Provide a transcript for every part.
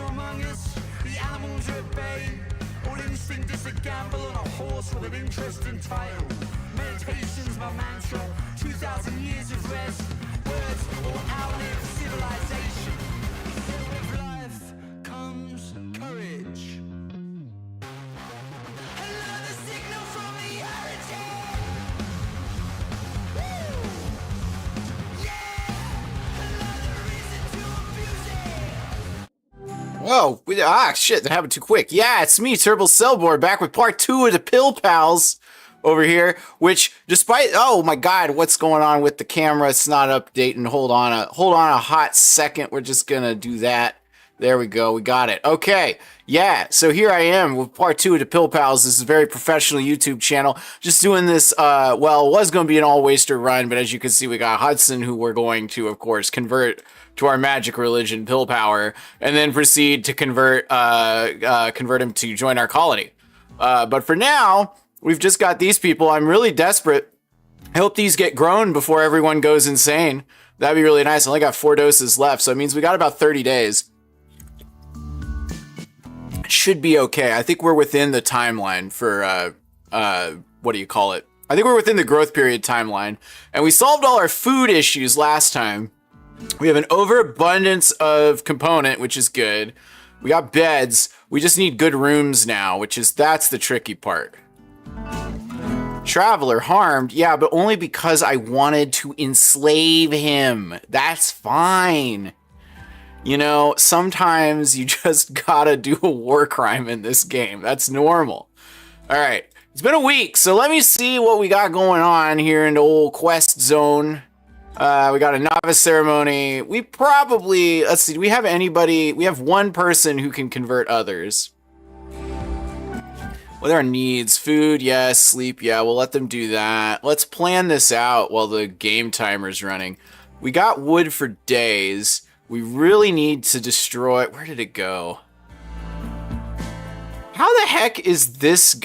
among us, the animals are at bay. All instinct is a gamble on a horse with an interesting title. Meditation's my mantra, 2,000 years of rest. Words will outlive civilization. So with life comes courage. Another signal from the origin. Woo! Yeah! Another reason to abuse it. Whoa, shit, that happened too quick. Yeah, it's me, Turbo Cellboard, back with part 2 of the Pill Pals over here, which despite, oh my god, what's going on with the camera? It's not updating. Hold on a hot second. We're just gonna do that. There we go, we got it. Okay, yeah, so here I am with part 2 of the Pill Pals. This is a very professional YouTube channel. Just doing this, well, it was gonna be an all-waster run, but as you can see, we got Hudson, who we're going to, of course, convert to our magic religion, Pill Power, and then proceed to convert him to join our colony. But for now, we've just got these people. I'm really desperate. I hope these get grown before everyone goes insane. That'd be really nice. I only got 4 doses left, so it means we got about 30 days. It should be okay. I think we're within the timeline for, what do you call it? I think we're within the growth period timeline. And we solved all our food issues last time. We have an overabundance of component, which is good. We got beds. We just need good rooms now, that's the tricky part. Traveler harmed, yeah, but only because I wanted to enslave him. That's fine. You know, sometimes you just gotta do a war crime in this game. That's normal. All right, it's been a week, so let me see what we got going on here in the old quest zone. We got a novice ceremony. We probably, let's see, do we have anybody? We have one person who can convert others. What are our needs? Food, yes. Sleep, yeah. We'll let them do that. Let's plan this out while the game timer's running. We got wood for days. We really need to destroy... Where did it go? How the heck is this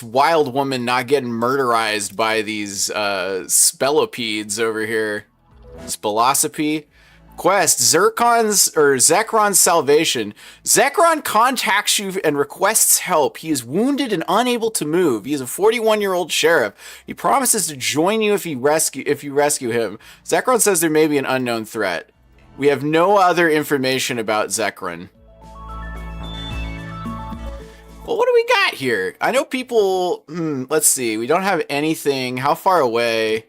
wild woman not getting murderized by these spellopedes over here? Spelosopy? Quest, Zekron's salvation. Zekron contacts you and requests help. He is wounded and unable to move. He is a 41-year-old sheriff. He promises to join you if you rescue him. Zekron says there may be an unknown threat. We have no other information about Zekron. Well, what do we got here? I know people... let's see. We don't have anything. How far away?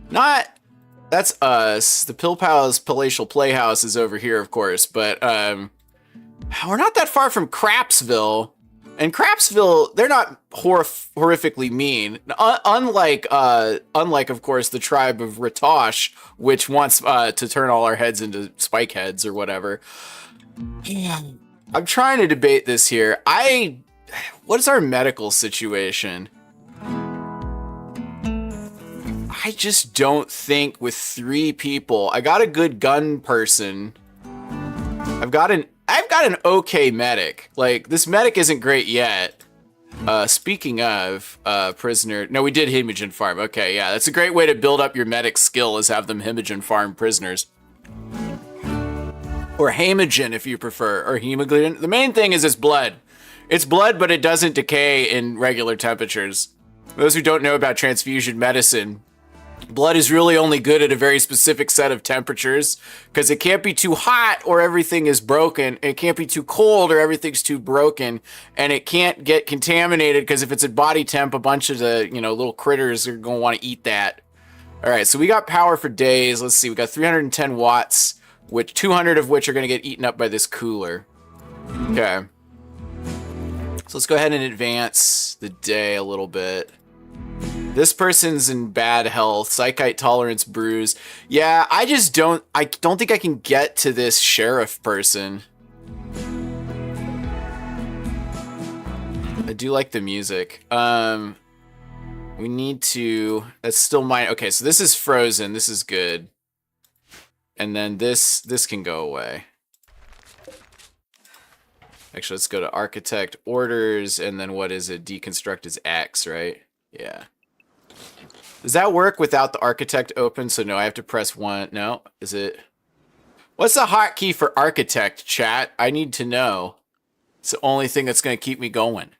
That's us. The Pill Pals Palatial Playhouse is over here, of course, but we're not that far from Crapsville. And Crapsville, they're not horrifically mean. Unlike, of course, the tribe of Ratosh, which wants to turn all our heads into spike heads or whatever. I'm trying to debate this here. What is our medical situation? I just don't think with 3 people. I got a good gun person. I've got an okay medic. Like, this medic isn't great yet. Speaking of prisoner, no, we did Himogen farm. Okay, yeah, that's a great way to build up your medic skill, is have them Himogen farm prisoners. Or Himogen if you prefer, or hemoglobin. The main thing is it's blood. It's blood, but it doesn't decay in regular temperatures. Those who don't know about transfusion medicine, blood is really only good at a very specific set of temperatures, because it can't be too hot or everything is broken. It can't be too cold or everything's too broken, and it can't get contaminated, because if it's at body temp, a bunch of the, little critters are going to want to eat that. All right, so we got power for days. Let's see, we got 310 watts, which 200 of which are going to get eaten up by this cooler. Okay. So let's go ahead and advance the day a little bit. This person's in bad health. Psychite tolerance bruise. Yeah, I don't think I can get to this sheriff person. I do like the music. We need to, that's still mine. Okay, so this is frozen. This is good. And then this can go away. Actually, let's go to architect orders, and then what is it? Deconstruct is X, right? Yeah. Does that work without the architect open? So no, I have to press 1. No, is it? What's the hotkey for architect, chat? I need to know. It's the only thing that's going to keep me going.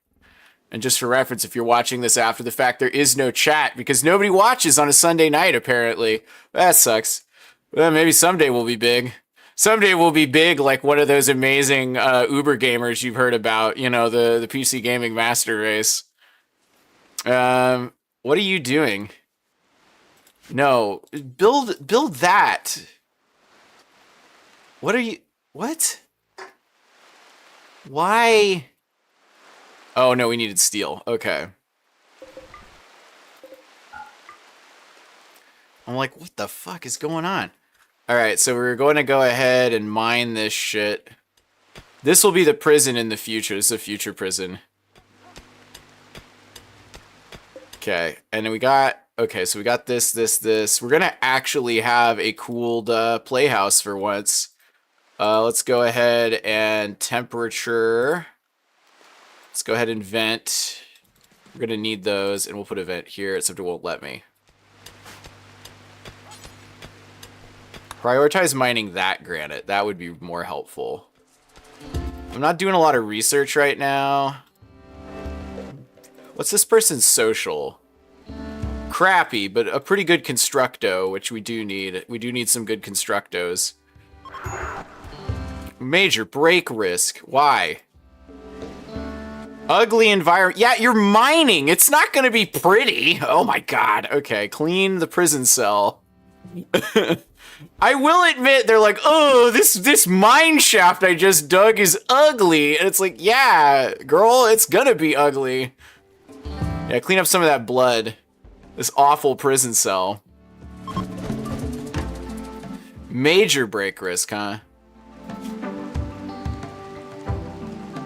And just for reference, if you're watching this after the fact, there is no chat because nobody watches on a Sunday night, apparently. That sucks. Well, maybe someday we'll be big. Someday we'll be big like one of those amazing Uber gamers you've heard about, you know, the PC gaming master race. What are you doing? No, build that. What are you, what? Why? Oh no, we needed steel. Okay. I'm like, what the fuck is going on? All right, so we're going to go ahead and mine this shit. This will be the prison in the future. This is a future prison. Okay, and then we got, okay, so we got this. We're going to actually have a cooled playhouse for once. Let's go ahead and temperature. Let's go ahead and vent. We're going to need those, and we'll put a vent here, except it won't let me. Prioritize mining that granite. That would be more helpful. I'm not doing a lot of research right now. What's this person's social? Crappy, but a pretty good constructo, which we do need. We do need some good constructos. Major break risk. Why? Ugly environment. Yeah, you're mining. It's not going to be pretty. Oh my god. Okay, clean the prison cell. I will admit, they're like, oh, this mine shaft I just dug is ugly. And it's like, yeah, girl, it's gonna be ugly. Yeah, clean up some of that blood. This awful prison cell. Major break risk, huh?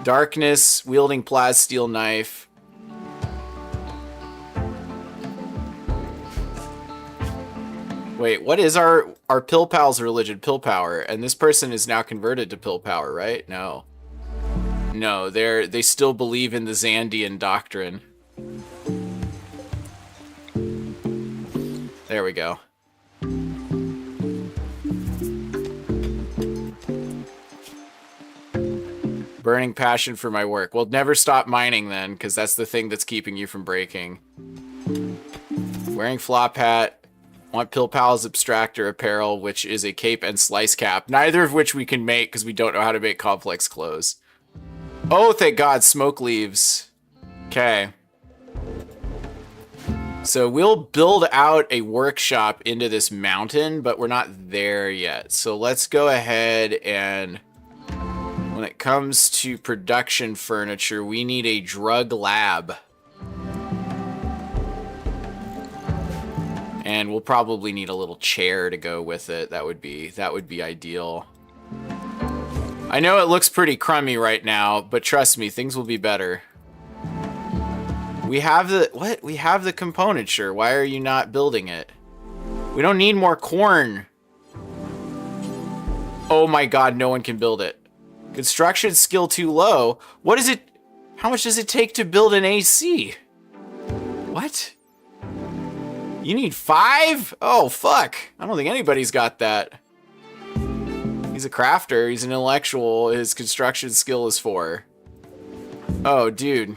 Darkness, wielding plasteel knife. Wait, what is our Pill Pal's religion? Pill Power, and this person is now converted to Pill Power, right? No. No, they still believe in the Zandian doctrine. There we go. Burning passion for my work. Well, never stop mining then, because that's the thing that's keeping you from breaking. Wearing flop hat. Want Pill Pal's abstractor apparel, which is a cape and slice cap. Neither of which we can make because we don't know how to make complex clothes. Oh, thank God, smoke leaves. Okay. So we'll build out a workshop into this mountain, but we're not there yet. So let's go ahead and when it comes to production furniture, we need a drug lab. And we'll probably need a little chair to go with it. That would be ideal. I know it looks pretty crummy right now, but trust me, things will be better. We have the what? We have the componenture. Why are you not building it? We don't need more corn. Oh my god, no one can build it. Construction skill too low. What is it? How much does it take to build an AC? What? You need 5? Oh, fuck. I don't think anybody's got that. He's a crafter. He's an intellectual. His construction skill is 4. Oh, dude.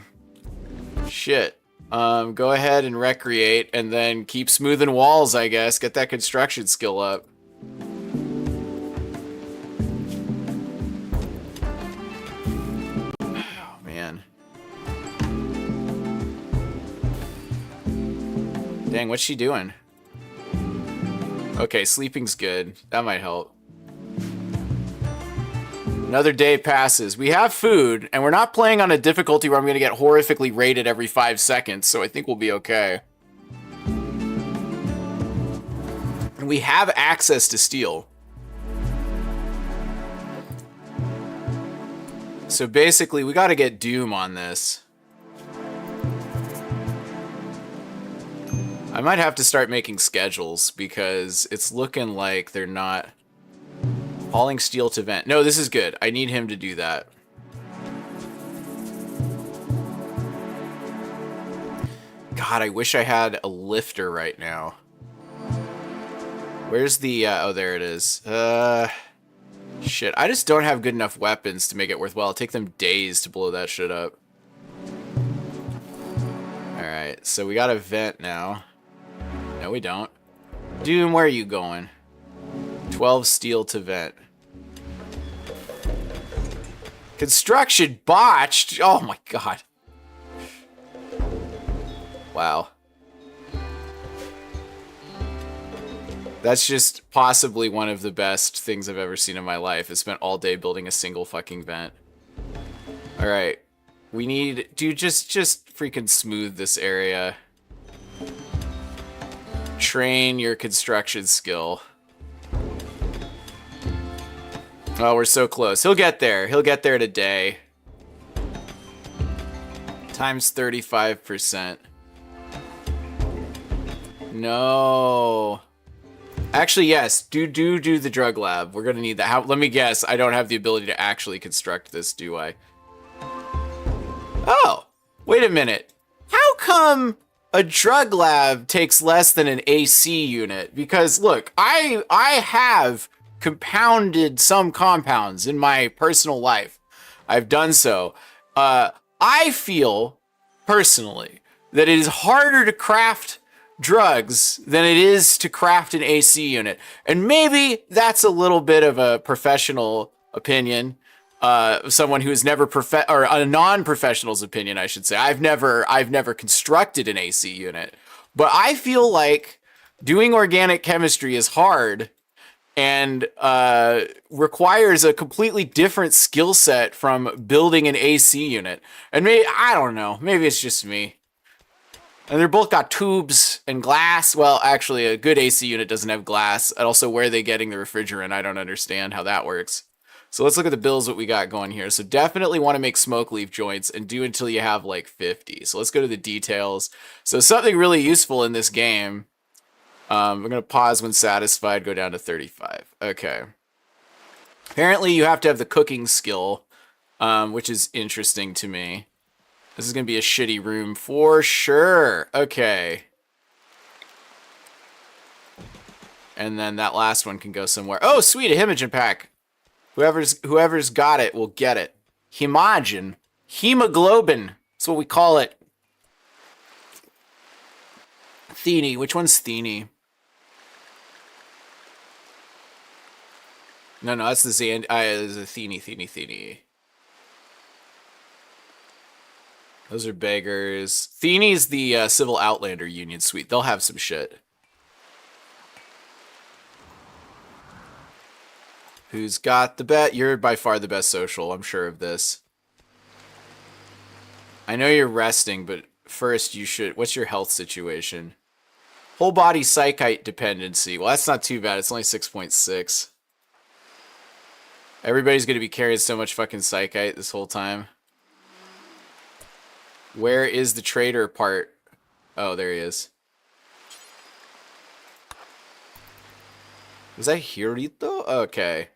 Shit. Go ahead and recreate and then keep smoothing walls, I guess. Get that construction skill up. Oh, man. Dang, what's she doing? Okay, sleeping's good. That might help. Another day passes. We have food, and we're not playing on a difficulty where I'm going to get horrifically rated every 5 seconds, so I think we'll be okay. And we have access to steel. So basically, we got to get Doom on this. I might have to start making schedules because it's looking like they're not hauling steel to vent. No, this is good. I need him to do that. God, I wish I had a lifter right now. Where's the, oh, there it is. Shit, I just don't have good enough weapons to make it worthwhile. It'll take them days to blow that shit up. Alright, so we got a vent now. No, we don't. Dude, where are you going? 12 steel to vent. Construction botched! Oh my god. Wow. That's just possibly one of the best things I've ever seen in my life. I spent all day building a single fucking vent. Alright. We need... Dude, just freaking smooth this area. Train your construction skill. Oh, we're so close. He'll get there. He'll get there today. Times 35%. No. Actually, yes. Do the drug lab. We're gonna need that. Let me guess. I don't have the ability to actually construct this, do I? Oh, wait a minute. How come a drug lab takes less than an AC unit? Because look, I have compounded some compounds in my personal life. I've done so. I feel personally that it is harder to craft drugs than it is to craft an AC unit. And maybe that's a little bit of a professional opinion. Someone who has never or a non-professional's opinion, I should say. I've never constructed an AC unit, but I feel like doing organic chemistry is hard and requires a completely different skill set from building an AC unit. And maybe, I don't know, maybe it's just me. And they're both got tubes and glass. Well, actually, a good AC unit doesn't have glass. And also, where are they getting the refrigerant? I don't understand how that works. So let's look at the builds what we got going here. So definitely want to make smoke leaf joints and do until you have like 50. So let's go to the details. So something really useful in this game. We're going to pause when satisfied, go down to 35. Okay. Apparently you have to have the cooking skill, which is interesting to me. This is going to be a shitty room for sure. Okay. And then that last one can go somewhere. Oh, sweet, a hemogen pack. Whoever's got it will get it. Hemogen. Hemoglobin. That's what we call it. Theny. Which one's Theny? No, that's the Zand. There's a Theny. Those are beggars. Theny's the Civil Outlander Union Suite. They'll have some shit. Who's got the bet? You're by far the best social. I'm sure of this. I know you're resting, but first you should... What's your health situation? Whole body psychite dependency. Well, that's not too bad. It's only 6.6. Everybody's going to be carrying so much fucking psychite this whole time. Where is the trader part? Oh, there he is. Was that Hirito? Okay.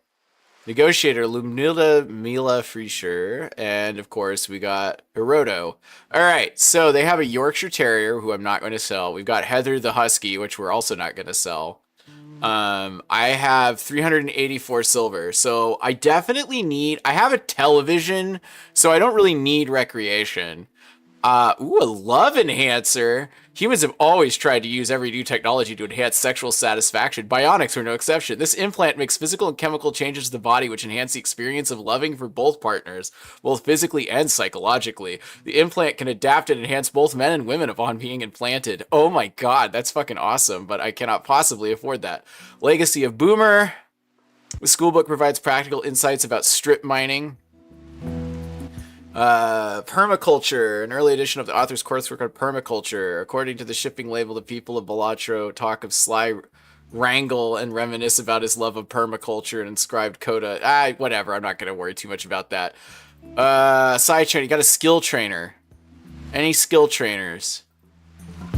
Negotiator, Lumnilda Mila Freesher, and of course we got Hiroto. Alright, so they have a Yorkshire Terrier, who I'm not going to sell. We've got Heather the Husky, which we're also not going to sell. I have 384 silver, so I definitely need... I have a television, so I don't really need recreation. Ooh, a love enhancer. Humans have always tried to use every new technology to enhance sexual satisfaction. Bionics are no exception. This implant makes physical and chemical changes to the body which enhance the experience of loving for both partners, both physically and psychologically. The implant can adapt and enhance both men and women upon being implanted. Oh my god, that's fucking awesome, but I cannot possibly afford that. Legacy of Boomer. The schoolbook provides practical insights about strip mining. Permaculture, an early edition of the author's coursework on permaculture. According to the shipping label, the people of Balatro talk of sly wrangle and reminisce about his love of permaculture and inscribed coda. Whatever, I'm not going to worry too much about that. Side trainer, you got a skill trainer. Any skill trainers?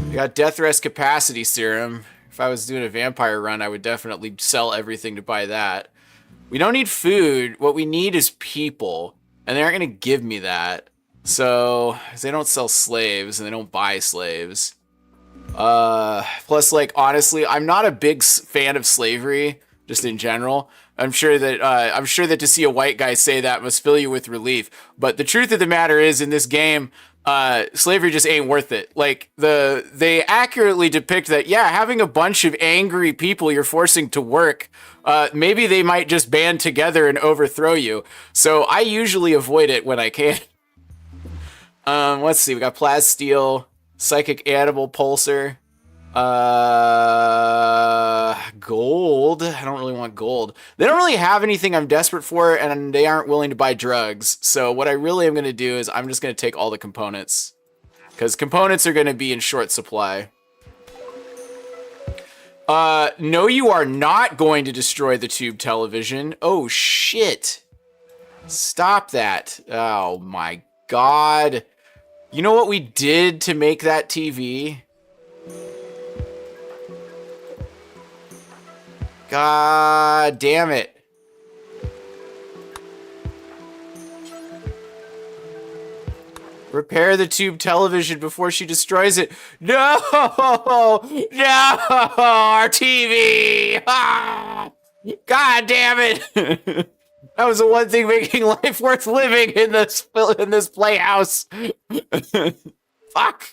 You got death rest capacity serum. If I was doing a vampire run, I would definitely sell everything to buy that. We don't need food. What we need is people. And they aren't going to give me that. So, they don't sell slaves and they don't buy slaves. Plus, like, honestly, I'm not a big fan of slavery, just in general. I'm sure that to see a white guy say that must fill you with relief. But the truth of the matter is, in this game, slavery just ain't worth it. Like they accurately depict that, yeah, having a bunch of angry people you're forcing to work, maybe they might just band together and overthrow you. So I usually avoid it when I can. Let's see, we got plasteel, psychic animal pulsar, gold. I don't really want gold. They don't really have anything I'm desperate for, and they aren't willing to buy drugs. So what I really am going to do is I'm just going to take all the components, because components are going to be in short supply. No, you are not going to destroy the tube television. Oh, shit. Stop that. Oh, my God. You know what we did to make that TV? God damn it. Repair the tube television before she destroys it. No! No! Our TV! Ah! God damn it! That was the one thing making life worth living in this playhouse. Fuck.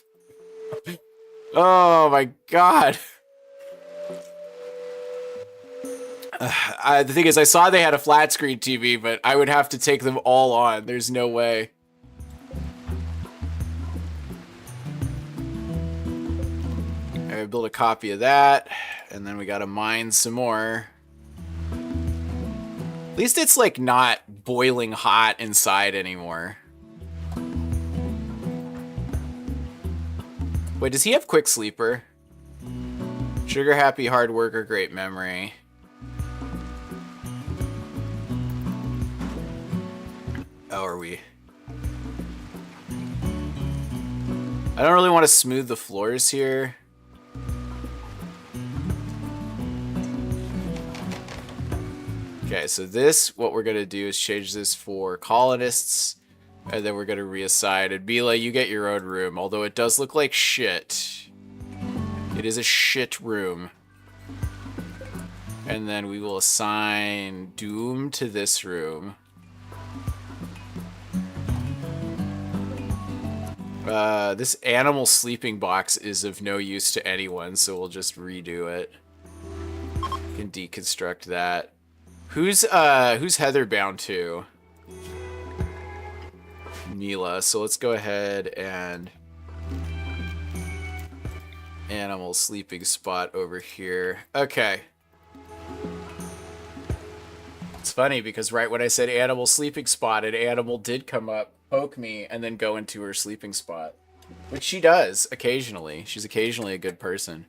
Oh my God. The thing is, I saw they had a flat screen TV, but I would have to take them all on. There's no way. I build a copy of that, and then we gotta mine some more. At least it's like not boiling hot inside anymore. Wait, does he have quick sleeper? Sugar happy, hard worker, great memory. Oh, are we? I don't really want to smooth the floors here. Okay, so this, what we're going to do is change this for colonists, and then we're going to reassign. And Mila, you get your own room, although it does look like shit. It is a shit room. And then we will assign Doom to this room. This animal sleeping box is of no use to anyone, so we'll just redo it. We can deconstruct that. Who's Heather bound to? Mila. So let's go ahead and animal sleeping spot over here. Okay. It's funny because right when I said animal sleeping spot, an animal did come up, poke me, and then go into her sleeping spot. Which she does occasionally. She's occasionally a good person.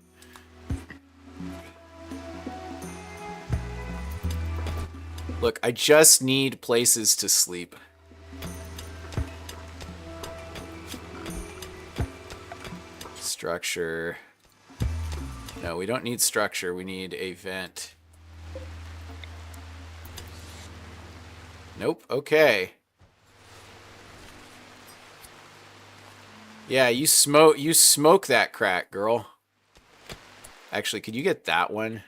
Look, I just need places to sleep. Structure. No, we don't need structure. We need a vent. Nope. Okay. Yeah, you smoke that crack, girl. Actually, could you get that one?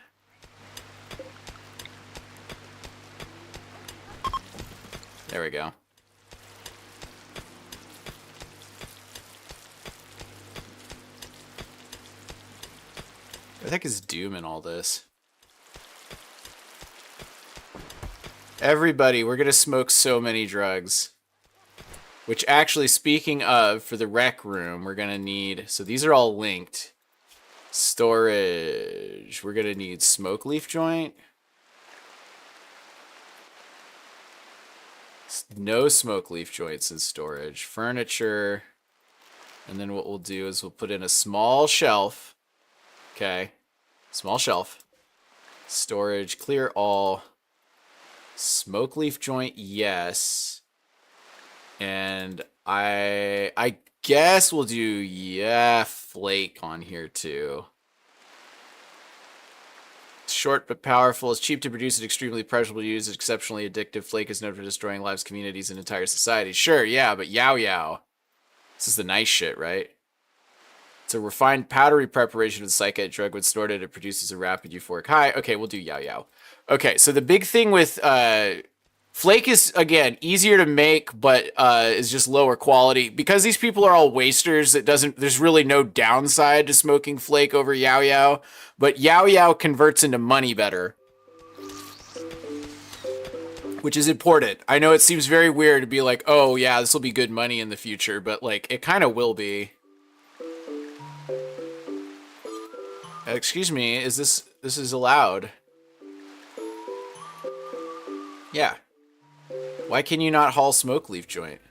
There we go. What the heck is Doom in all this? Everybody, we're gonna smoke so many drugs. Which actually, speaking of, for the rec room, we're gonna need... So these are all linked. Storage. We're gonna need smoke leaf joint. No smoke leaf joints in storage. Furniture. And then what we'll do is we'll put in a small shelf. Okay. Small shelf. Storage. Clear all. Smoke leaf joint, yes. And I guess we'll do, yeah, flake on here too. Short but powerful. It's cheap to produce and extremely pleasurable to use. It's exceptionally addictive. Flake is known for destroying lives, communities, and entire societies. Sure, yeah, but yao-yao. This is the nice shit, right? It's a refined powdery preparation of the psychic drug. When stored, it produces a rapid euphoric high. Okay, we'll do yao-yao. Okay, so the big thing with flake is, again, easier to make, but is just lower quality. Because these people are all wasters, there's really no downside to smoking flake over yao-yao. But yao-yao converts into money better, which is important. I know it seems very weird to be like, oh yeah, this will be good money in the future, but like, it kind of will be. Excuse me, this is allowed? Yeah. Why can you not haul smoke leaf joint?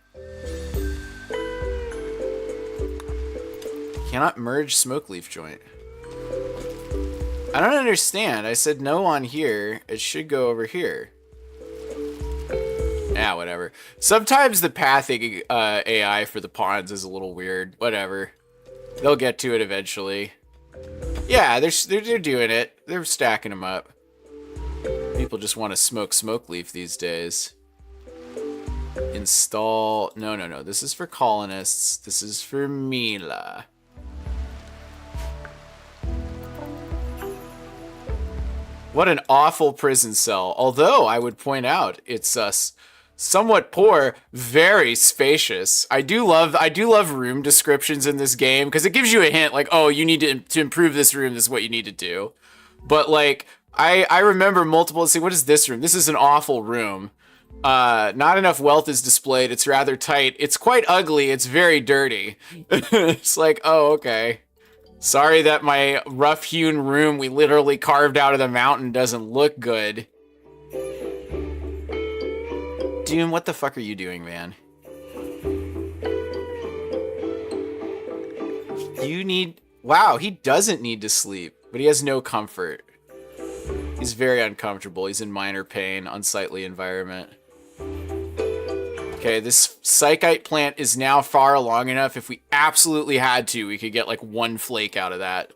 Cannot merge smoke leaf joint. I don't understand. I said no on here. It should go over here. Yeah, whatever. Sometimes the pathing AI for the pawns is a little weird. Whatever. They'll get to it eventually. Yeah, they're doing it. They're stacking them up. People just want to smoke leaf these days. Install. No. This is for colonists. This is for Mila. What an awful prison cell. Although I would point out it's somewhat poor, very spacious. I do love room descriptions in this game because it gives you a hint like, oh, you need to improve this room. This is what you need to do. But like, I remember multiple. Let's see, what is this room? This is an awful room. Not enough wealth is displayed. It's rather tight. It's quite ugly. It's very dirty. It's like, oh, okay. Sorry that my rough-hewn room we literally carved out of the mountain doesn't look good. Doom, what the fuck are you doing, man? You need... Wow, he doesn't need to sleep, but he has no comfort. He's very uncomfortable. He's in minor pain, unsightly environment. Okay, this psychite plant is now far along enough. If we absolutely had to, we could get like one flake out of that.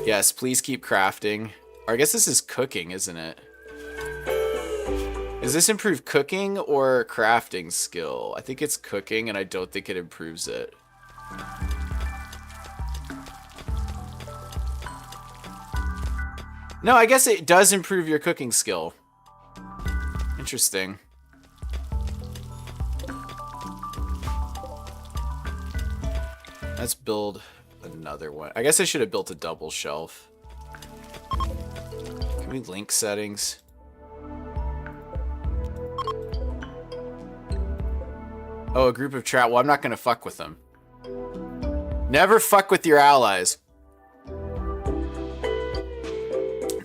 Yes, please keep crafting. Or I guess this is cooking, isn't it? Does this improve cooking or crafting skill? I think it's cooking, and I don't think it improves it. No, I guess it does improve your cooking skill. Interesting. Let's build another one. I guess I should have built a double shelf. Can we link settings? Oh, a group of trout. Well, I'm not gonna fuck with them. Never fuck with your allies.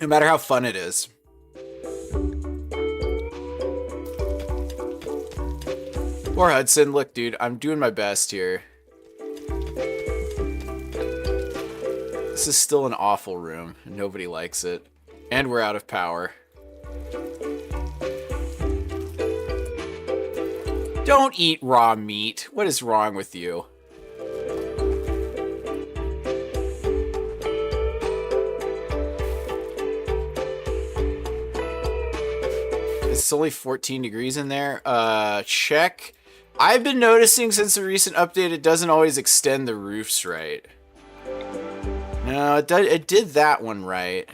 No matter how fun it is. Poor Hudson. Look, dude, I'm doing my best here. This is still an awful room. Nobody likes it. And we're out of power. Don't eat raw meat. What is wrong with you? It's only 14 degrees in there. Check. I've been noticing since the recent update, it doesn't always extend the roofs right. No, it did that one right.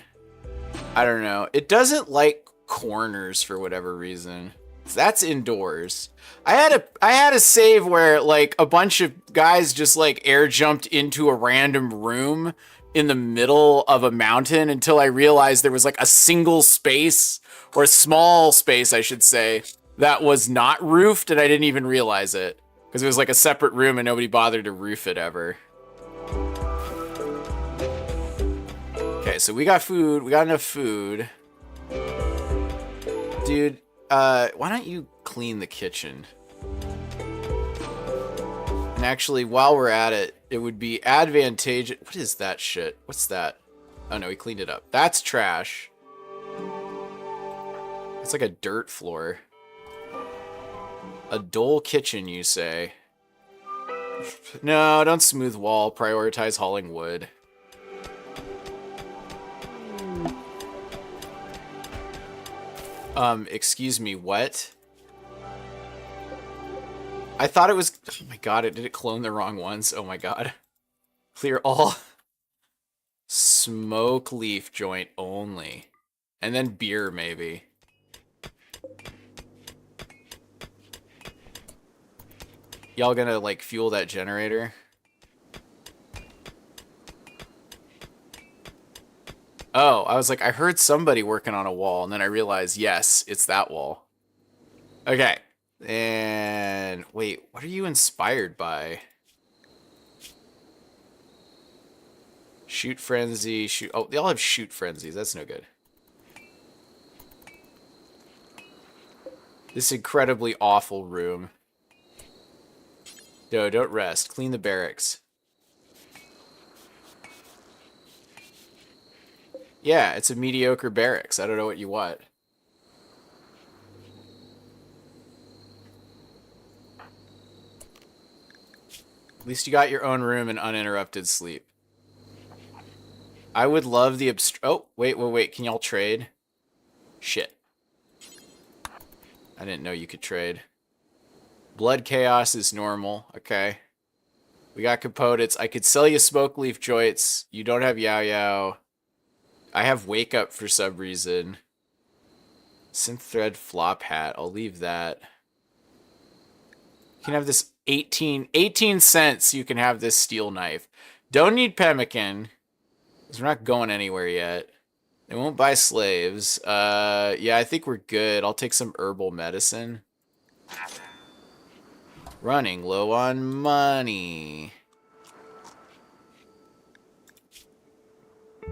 I don't know. It doesn't like corners for whatever reason. That's indoors. I had a save where like a bunch of guys just like air jumped into a random room in the middle of a mountain until I realized there was like a single space, or a small space I should say, that was not roofed, and I didn't even realize it because it was like a separate room and nobody bothered to roof it ever. Okay, so we got food. We got enough food. Dude, why don't you clean the kitchen? And actually, while we're at it, it would be advantageous. What is that shit? What's that? Oh no, he cleaned it up. That's trash. It's like a dirt floor. A dull kitchen, you say? No, don't smooth wall. Prioritize hauling wood. Excuse me, what? I thought it was... Oh my god, did it clone the wrong ones? Oh my god. Clear all. Smoke leaf joint only. And then beer, maybe. Y'all gonna, like, fuel that generator? Oh, I was like, I heard somebody working on a wall, and then I realized, yes, it's that wall. Okay. And wait, what are you inspired by? Shoot frenzy, shoot. Oh, they all have shoot frenzies. That's no good. This incredibly awful room. No, don't rest. Clean the barracks. Yeah, it's a mediocre barracks. I don't know what you want. At least you got your own room and uninterrupted sleep. I would love the oh, wait. Can y'all trade? Shit. I didn't know you could trade. Blood chaos is normal. Okay. We got kaputits. I could sell you smoke leaf joints. You don't have yao-yao. I have wake up for some reason. Synth thread flop hat. I'll leave that. You can have this 18 cents. You can have this steel knife. Don't need pemmican. Because we're not going anywhere yet. They won't buy slaves. Yeah, I think we're good. I'll take some herbal medicine. Running low on money.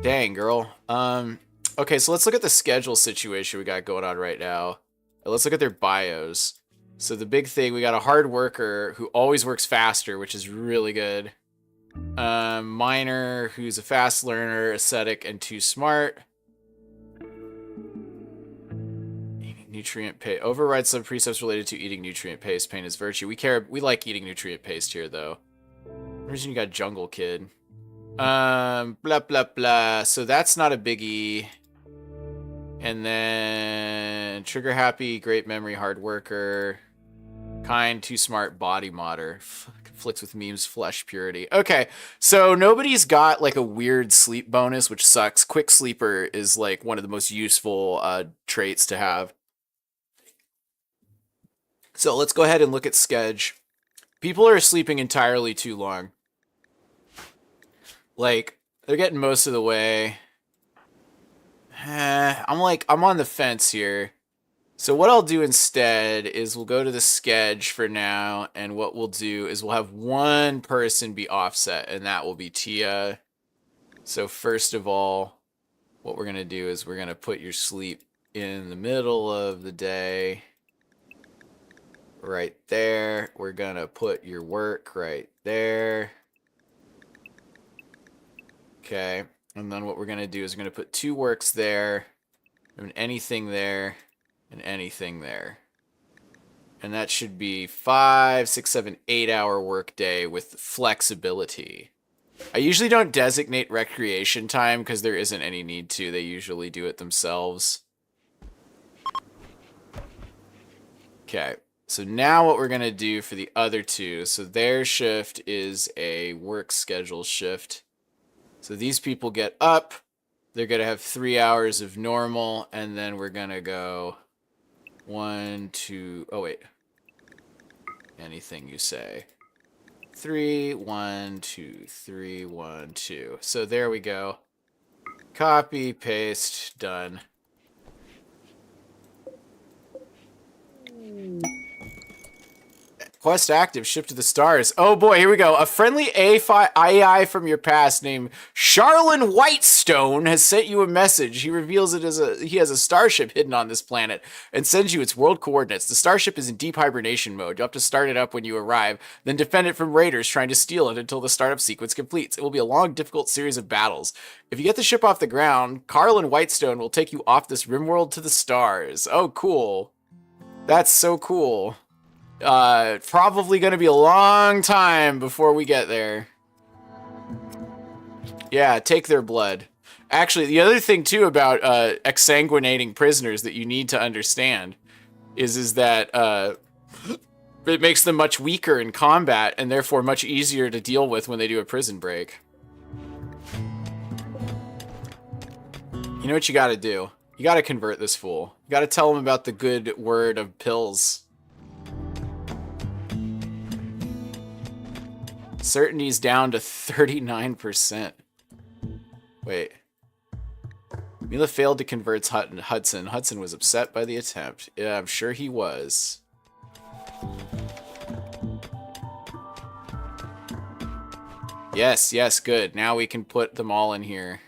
Dang, girl. Okay, so let's look at the schedule situation we got going on right now. Let's look at their bios. So the big thing, we got a hard worker who always works faster, which is really good. Miner, who's a fast learner, ascetic, and too smart. Nutrient paste. Override some precepts related to eating nutrient paste. Pain is virtue. We like eating nutrient paste here, though. Reason you got jungle kid. Blah, blah, blah. So that's not a biggie. And then trigger happy, great memory, hard worker. Kind, too smart, body modder. Conflicts with memes, flesh purity. Okay, so nobody's got like a weird sleep bonus, which sucks. Quick sleeper is like one of the most useful traits to have. So let's go ahead and look at Sketch. People are sleeping entirely too long. Like, they're getting most of the way. I'm on the fence here. So what I'll do instead is we'll go to the Sketch for now, and what we'll do is we'll have one person be offset, and that will be Tia. So first of all, what we're going to do is we're going to put your sleep in the middle of the day. Right there. We're going to put your work right there. Okay. And then what we're going to do is we're going to put 2 works there, and anything there, and anything there. And that should be 5, 6, 7, 8 hour work day with flexibility. I usually don't designate recreation time because there isn't any need to. They usually do it themselves. Okay. So now what we're going to do for the other 2, so their shift is a work schedule shift. So these people get up, they're going to have 3 hours of normal, and then we're going to go 1, 2, oh wait, anything you say. 3, 1, 2, 3, 1, 2. So there we go. Copy, paste, done. Quest active, ship to the stars. Oh boy, here we go. A friendly AI from your past named Charlin Whitestone has sent you a message. He reveals he has a starship hidden on this planet and sends you its world coordinates. The starship is in deep hibernation mode. You'll have to start it up when you arrive, then defend it from raiders trying to steal it until the startup sequence completes. It will be a long, difficult series of battles. If you get the ship off the ground, Carlin Whitestone will take you off this Rimworld to the stars. Oh, cool. That's so cool. Probably gonna be a long time before we get there. Yeah, take their blood. Actually, the other thing too about exsanguinating prisoners that you need to understand is that it makes them much weaker in combat and therefore much easier to deal with when they do a prison break. You know what you gotta do? You gotta convert this fool. You gotta tell him about the good word of PALLS. Certainty's down to 39%. Wait. Mila failed to convert Hudson. Hudson was upset by the attempt. Yeah, I'm sure he was. Yes, yes, good. Now we can put them all in here.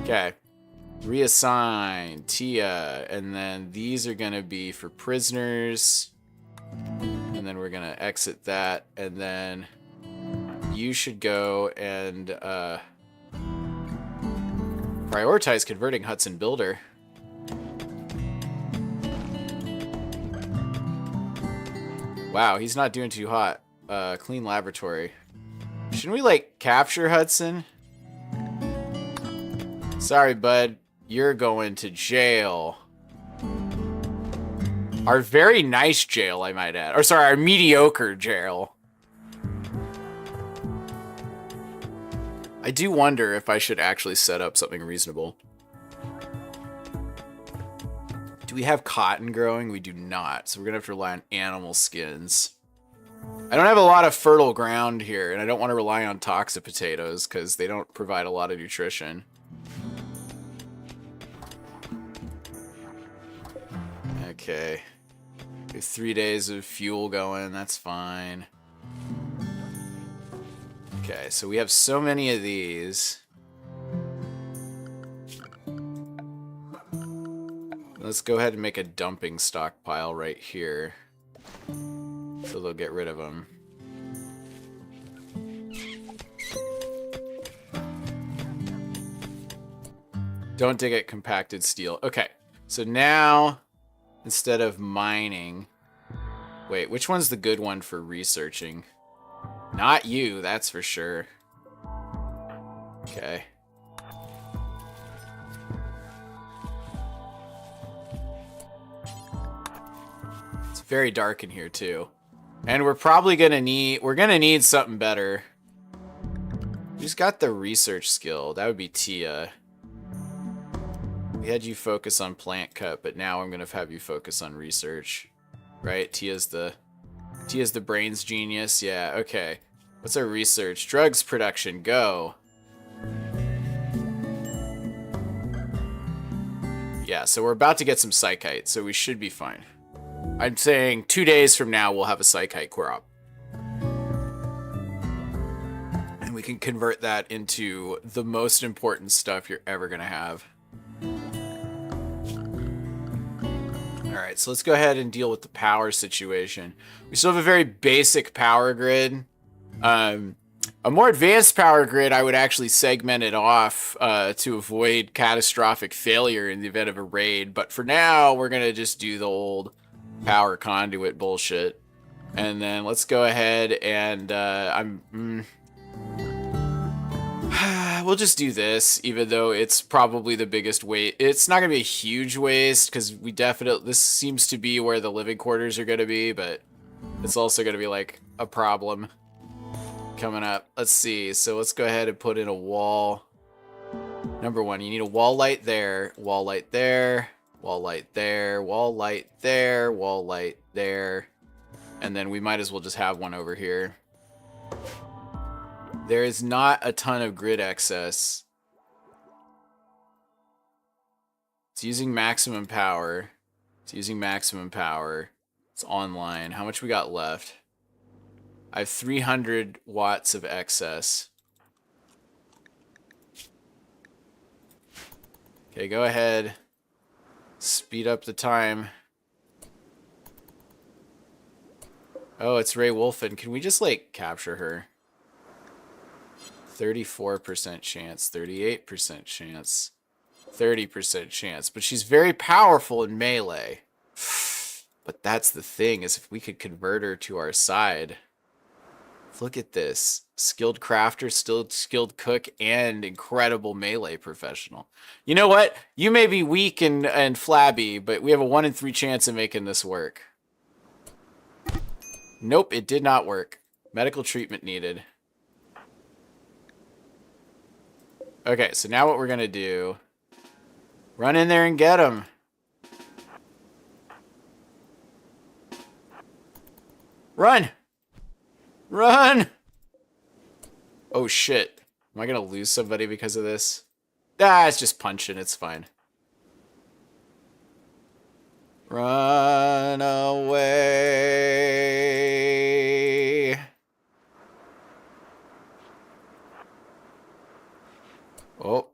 Okay. Reassign Tia, and then these are gonna be for prisoners. And then we're gonna exit that, and then you should go and prioritize converting Hudson Builder. Wow, he's not doing too hot. Clean laboratory. Shouldn't we, like, capture Hudson? Sorry, bud. You're going to jail. Our very nice jail, I might add. Or sorry, our mediocre jail. I do wonder if I should actually set up something reasonable. Do we have cotton growing? We do not, so we're gonna have to rely on animal skins. I don't have a lot of fertile ground here, and I don't want to rely on toxic potatoes because they don't provide a lot of nutrition. Okay. We have 3 days of fuel going, that's fine. Okay, so we have so many of these. Let's go ahead and make a dumping stockpile right here. So they'll get rid of them. Don't dig at compacted steel. Okay, so now, instead of mining... Wait, which one's the good one for researching? Not you, that's for sure. Okay. It's very dark in here too. And we're probably gonna need something better. Who's got the research skill? That would be Tia. We had you focus on plant cut, but now I'm gonna have you focus on research. Right? Tia's the brains genius. Yeah, okay. What's our research? Drugs production, go. Yeah, so we're about to get some psychite, so we should be fine. I'm saying 2 days from now we'll have a psychite crop. And we can convert that into the most important stuff you're ever gonna have. Alright, so let's go ahead and deal with the power situation. We still have a very basic power grid. A more advanced power grid, I would actually segment it off to avoid catastrophic failure in the event of a raid. But for now, we're going to just do the old power conduit bullshit. And then let's go ahead and we'll just do this, even though it's probably the biggest waste. It's not going to be a huge waste, because this seems to be where the living quarters are going to be, but it's also going to be like a problem coming up. Let's see. So let's go ahead and put in a wall. Number one, you need a wall light there, wall light there, wall light there, wall light there, wall light there. And then we might as well just have one over here. There is not a ton of grid excess. It's using maximum power. It's using maximum power. It's online. How much we got left? I have 300 watts of excess. Okay, go ahead. Speed up the time. Oh, it's Ray Wolfen. Can we just, like, capture her? 34% chance, 38% chance, 30% chance. But she's very powerful in melee. But that's the thing, is if we could convert her to our side. Look at this. Skilled crafter, still skilled cook, and incredible melee professional. You know what? You may be weak and flabby, but we have a 1 in 3 chance of making this work. Nope, it did not work. Medical treatment needed. Okay, so now what we're going to do Run in there and get him. Run! Run! Oh shit. Am I gonna lose somebody because of this? Ah, it's just punching. It's fine. Run away. Oh.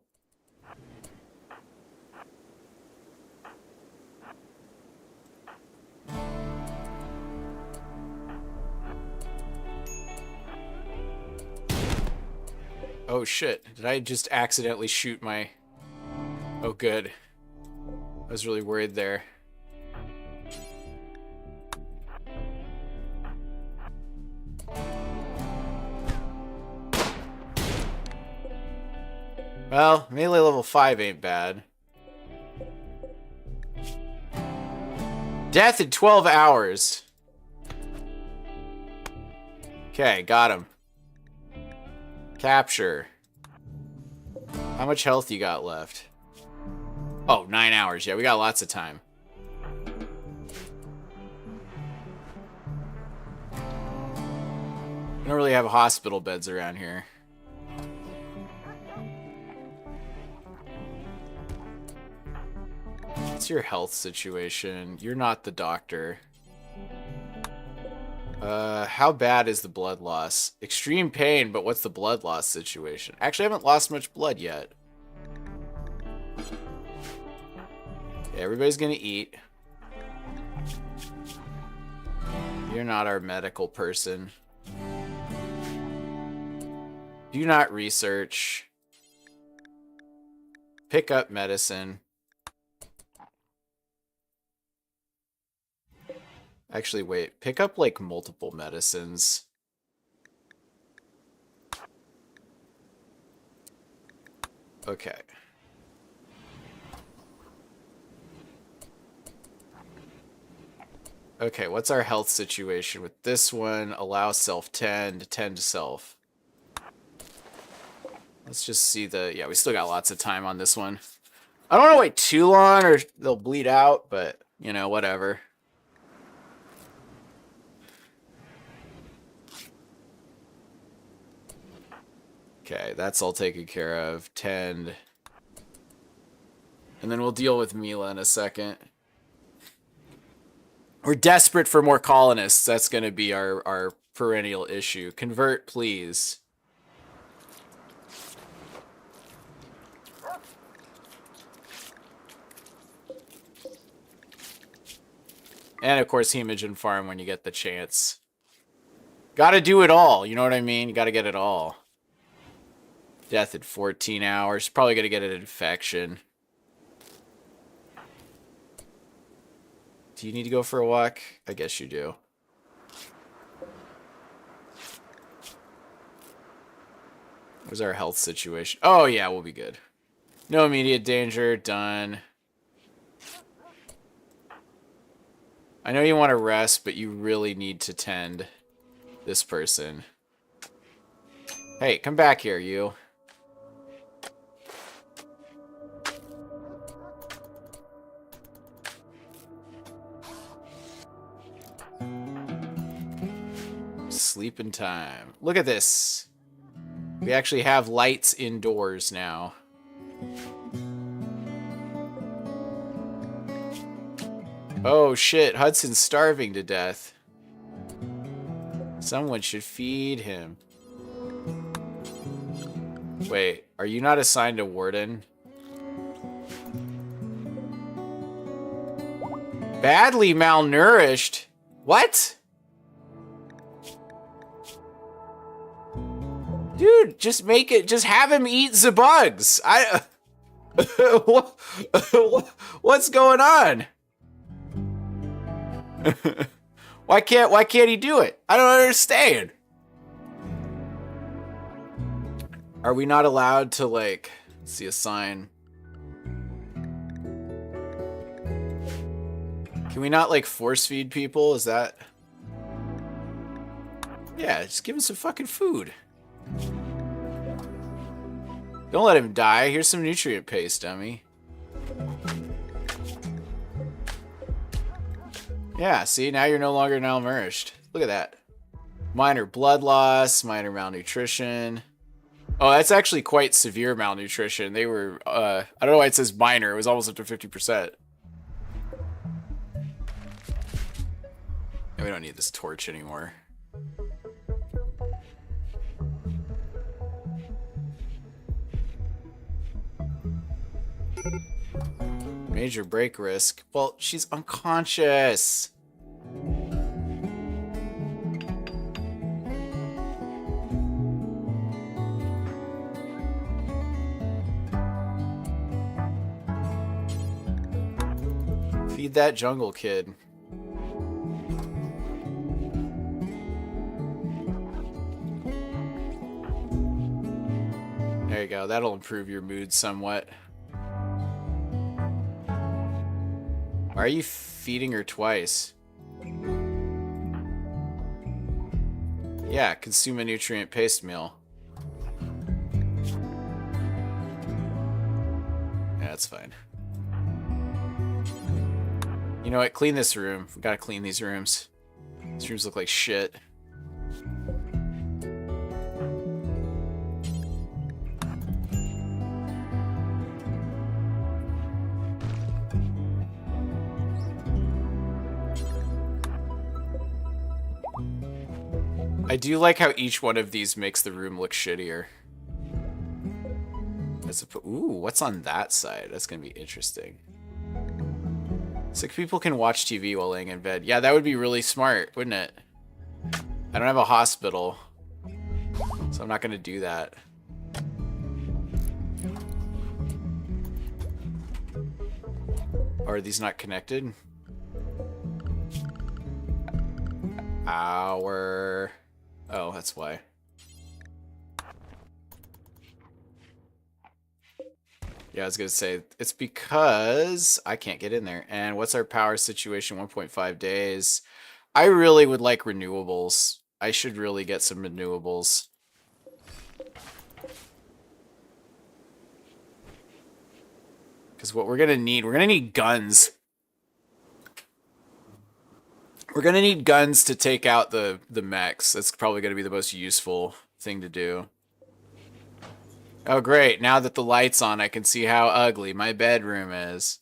Oh shit. Did I just accidentally shoot my... Oh good. I was really worried there. Well, melee level 5 ain't bad. Death in 12 hours. Okay, got him. Capture. How much health you got left? Oh, 9 hours. Yeah, we got lots of time. We don't really have hospital beds around here. What's your health situation? You're not the doctor. How bad is the blood loss? Extreme pain, but what's the blood loss situation? Actually, I haven't lost much blood yet. Okay, everybody's gonna eat. You're not our medical person. Do not research. Pick up medicine. Actually, wait. Pick up, like, multiple medicines. Okay. Okay, what's our health situation with this one? Allow self-tend, tend to self. Let's just see the... Yeah, we still got lots of time on this one. I don't want to wait too long or they'll bleed out, but, you know, whatever. Okay, that's all taken care of. Tend. And then we'll deal with Mila in a second. We're desperate for more colonists. That's going to be our perennial issue. Convert, please. And, of course, Hemogen Farm when you get the chance. Gotta do it all. You know what I mean? You gotta get it all. Death in 14 hours. Probably gonna get an infection. Do you need to go for a walk? I guess you do. Where's our health situation? Oh, yeah, we'll be good. No immediate danger. Done. I know you want to rest, but you really need to tend this person. Hey, come back here, you. Sleeping time. Look at this. We actually have lights indoors now. Oh shit, Hudson's starving to death. Someone should feed him. Wait, are you not assigned a warden? Badly malnourished? What? Dude, just make it, just have him eat the bugs. What's going on? Why can't he do it? I don't understand. Are we not allowed to, like, see a sign? Can we not, like, force feed people? Is that... Yeah, just give him some fucking food. Don't let him die. Here's some nutrient paste, dummy. Yeah, see, now you're no longer malnourished. Look at that. Minor blood loss, minor malnutrition. Oh, that's actually quite severe malnutrition. They were, I don't know why it says minor. It was almost up to 50%. And we don't need this torch anymore. Major break risk. Well, she's unconscious. Feed that jungle kid. There you go. That'll improve your mood somewhat. Why are you feeding her twice? Yeah, consume a nutrient paste meal. Yeah, that's fine. You know what? Clean this room. We gotta clean these rooms. These rooms look like shit. I do like how each one of these makes the room look shittier. Ooh, what's on that side? That's gonna be interesting. Sick people can watch TV while laying in bed. Yeah, that would be really smart, wouldn't it? I don't have a hospital, so I'm not gonna do that. Are these not connected? Oh, that's why. Yeah, I was gonna say, it's because I can't get in there. And what's our power situation? 1.5 days. I really would like renewables. I should really get some renewables. Because what we're gonna need guns. We're gonna need guns to take out the mechs. That's probably gonna be the most useful thing to do. Oh great, now that the light's on, I can see how ugly my bedroom is.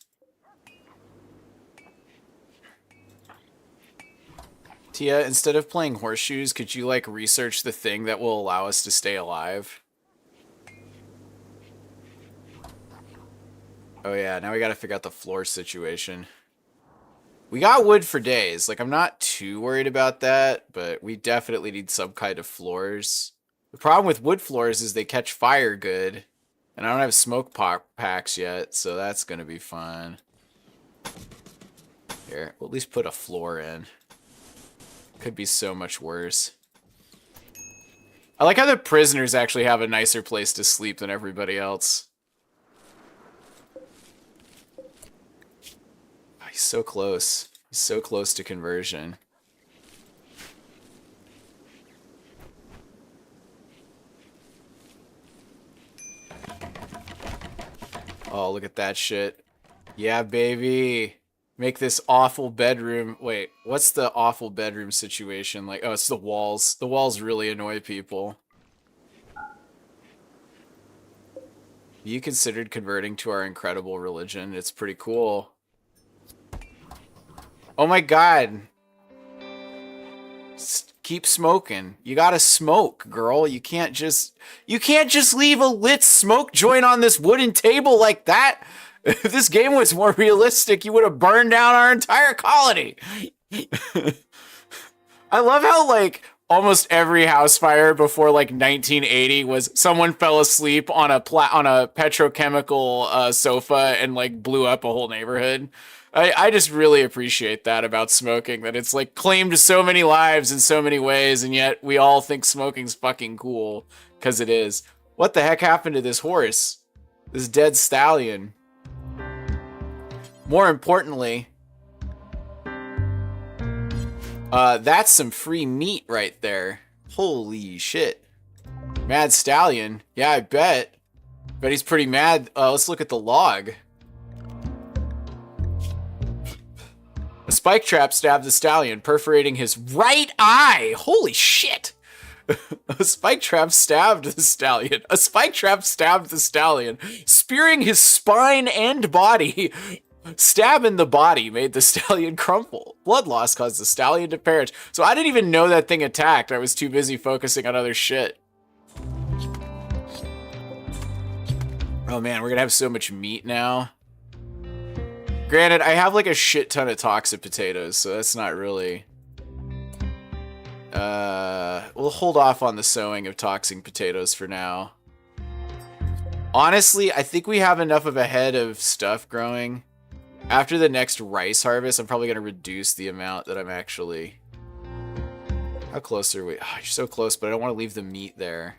Tia, instead of playing horseshoes, could you like research the thing that will allow us to stay alive? Oh yeah, now we gotta figure out the floor situation. We got wood for days. Like, I'm not too worried about that, but we definitely need some kind of floors. The problem with wood floors is they catch fire good, and I don't have smoke packs yet, so that's gonna be fun. Here, we'll at least put a floor in. Could be so much worse. I like how the prisoners actually have a nicer place to sleep than everybody else. He's so close. He's so close to conversion. Oh, look at that shit. Yeah, baby. Make this awful bedroom. Wait, what's the awful bedroom situation? Like, oh, it's the walls. The walls really annoy people. You considered converting to our incredible religion? It's pretty cool. Oh my god. Keep smoking. You gotta smoke, girl. You can't just leave a lit smoke joint on this wooden table like that. If this game was more realistic, you would have burned down our entire colony. I love how, like, almost every house fire before, like, 1980 was someone fell asleep on a petrochemical sofa and, like, blew up a whole neighborhood. I just really appreciate that about smoking, that it's like claimed so many lives in so many ways, and yet we all think smoking's fucking cool, because it is. What the heck happened to this horse? This dead stallion. More importantly, that's some free meat right there. Holy shit. Mad stallion. Yeah, I bet. Bet he's pretty mad. Let's look at the log. spike trap stabbed the stallion, perforating his right eye. Holy shit! A spike trap stabbed the stallion. A spike trap stabbed the stallion, spearing his spine and body. Stab in the body made the stallion crumple. Blood loss caused the stallion to perish. So I didn't even know that thing attacked. I was too busy focusing on other shit. Oh man, we're gonna have so much meat now. Granted, I have like a shit ton of toxic potatoes, so that's not really... we'll hold off on the sowing of toxic potatoes for now. Honestly, I think we have enough of a head of stuff growing. After the next rice harvest, I'm probably going to reduce the amount that I'm actually... How close are we? Oh, you're so close, but I don't want to leave the meat there.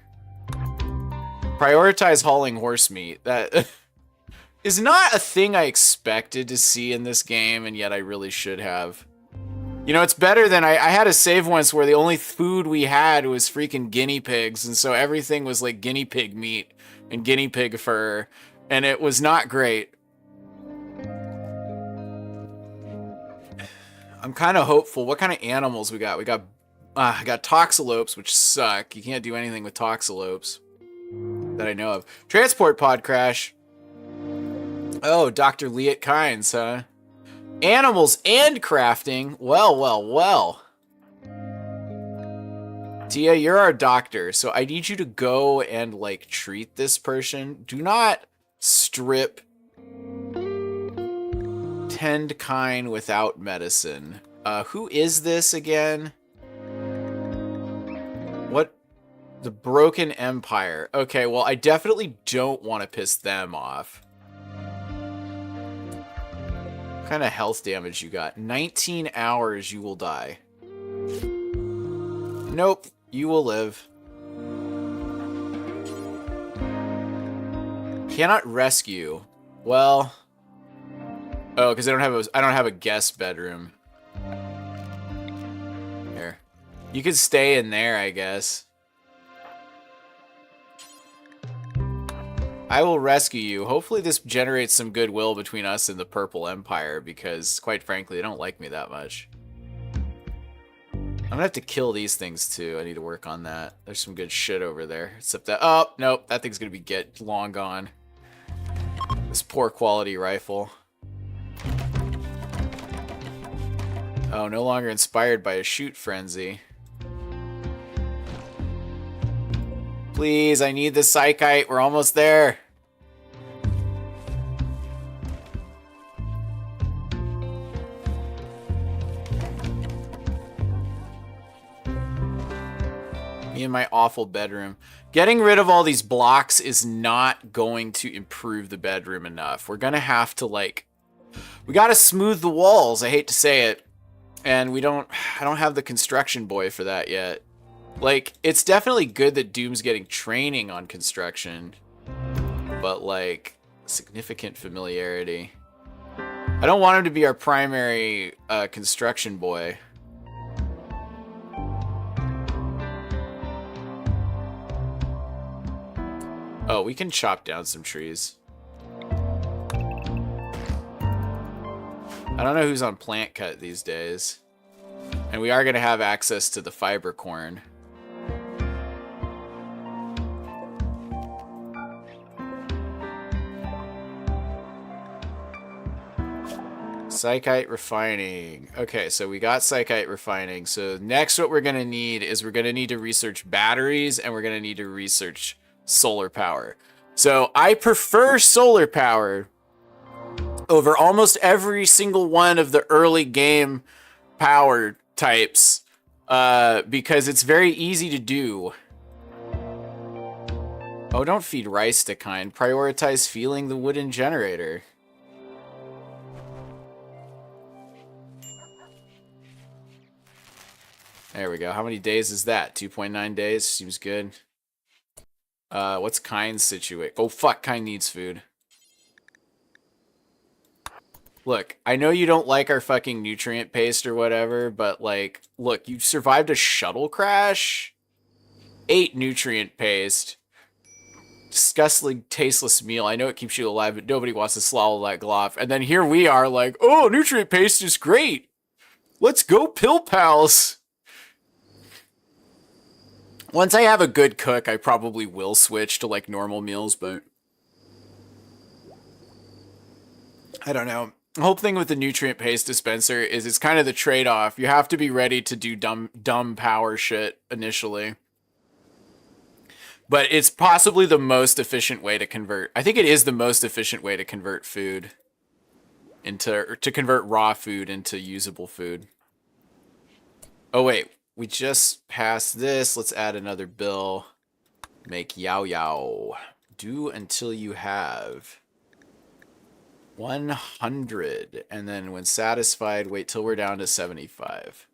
Prioritize hauling horse meat. That is not a thing I expected to see in this game, and yet I really should have. You know, it's better than... I had a save once where the only food we had was freaking guinea pigs, and so everything was like guinea pig meat and guinea pig fur, and it was not great. I'm kind of hopeful. What kind of animals we got? I got toxalopes, which suck. You can't do anything with toxalopes that I know of. Transport pod crash. Oh, Dr. Leot Kynes, huh? Animals and crafting. Well, well, well. Tia, you're our doctor, so I need you to go and, like, treat this person. Do not strip... Tend kind without medicine. Who is this again? What? The Broken Empire. Okay, well, I definitely don't want to piss them off. What kind of health damage you got? 19 hours, you will die. Nope, you will live. Cannot rescue. Well... Oh, because I don't have a guest bedroom. Here. You could stay in there, I guess. I will rescue you. Hopefully this generates some goodwill between us and the Purple Empire, because, quite frankly, they don't like me that much. I'm gonna have to kill these things, too. I need to work on that. There's some good shit over there. Except that... Oh, nope. That thing's gonna be long gone. This poor quality rifle. Oh, no longer inspired by a shoot frenzy. Please, I need the psychite. We're almost there. Me and my awful bedroom. Getting rid of all these blocks is not going to improve the bedroom enough. We're gonna have to, like... We gotta smooth the walls. I hate to say it. And I don't have the construction boy for that yet. Like, it's definitely good that Doom's getting training on construction. But, like, significant familiarity. I don't want him to be our primary construction boy. Oh, we can chop down some trees. I don't know who's on plant cut these days. And we are going to have access to the fiber corn. Psychite refining. Okay, so we got psychite refining. So next what we're going to need is we're going to need to research batteries and we're going to need to research solar power. So I prefer solar power over almost every single one of the early game power types, because it's very easy to do. Oh, don't feed rice to kind. Prioritize fueling the wooden generator. There we go. How many days is that? 2.9 days? Seems good. What's Kind's situation? Oh, fuck. Kind needs food. Look, I know you don't like our fucking nutrient paste or whatever, but, like, look, you survived a shuttle crash? 8 nutrient paste. Disgustingly tasteless meal. I know it keeps you alive, but nobody wants to swallow that glop. And then here we are like, oh, nutrient paste is great. Let's go pill pals. Once I have a good cook, I probably will switch to like normal meals, but I don't know. The whole thing with the nutrient paste dispenser is it's kind of the trade-off. You have to be ready to do dumb power shit initially. But it's possibly the most efficient way to convert. I think it is the most efficient way to convert food to convert raw food into usable food. Oh wait, we just passed this. Let's add another bill. Make yao-yao. Do until you have 100. And then when satisfied, wait till we're down to 75.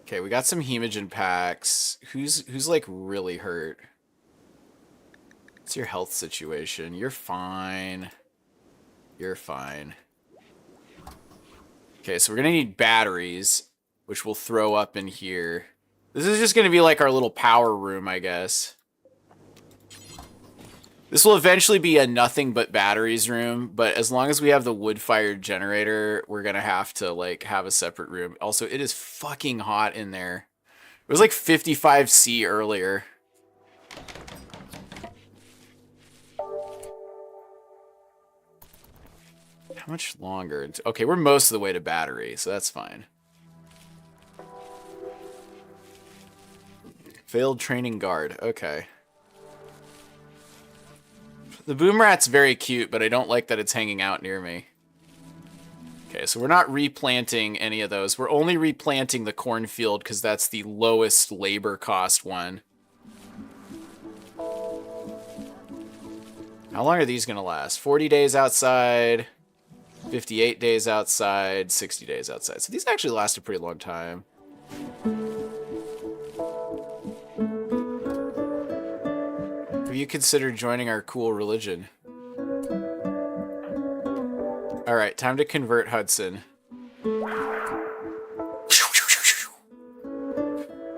Okay, we got some hemogen packs. Who's like really hurt? What's your health situation? You're fine. You're fine. Okay, so we're gonna need batteries, which we'll throw up in here. This is just gonna be like our little power room, I guess. This will eventually be a nothing but batteries room, but as long as we have the wood-fired generator, we're gonna have to like have a separate room. Also, it is fucking hot in there. It was like 55°C earlier. How much longer? Okay, we're most of the way to battery, so that's fine. Failed training guard. Okay. The boom rat's very cute, but I don't like that it's hanging out near me. Okay, so we're not replanting any of those. We're only replanting the cornfield because that's the lowest labor cost one. How long are these going to last? 40 days outside, 58 days outside, 60 days outside. So these actually last a pretty long time. Have you considered joining our cool religion? Alright, time to convert Hudson.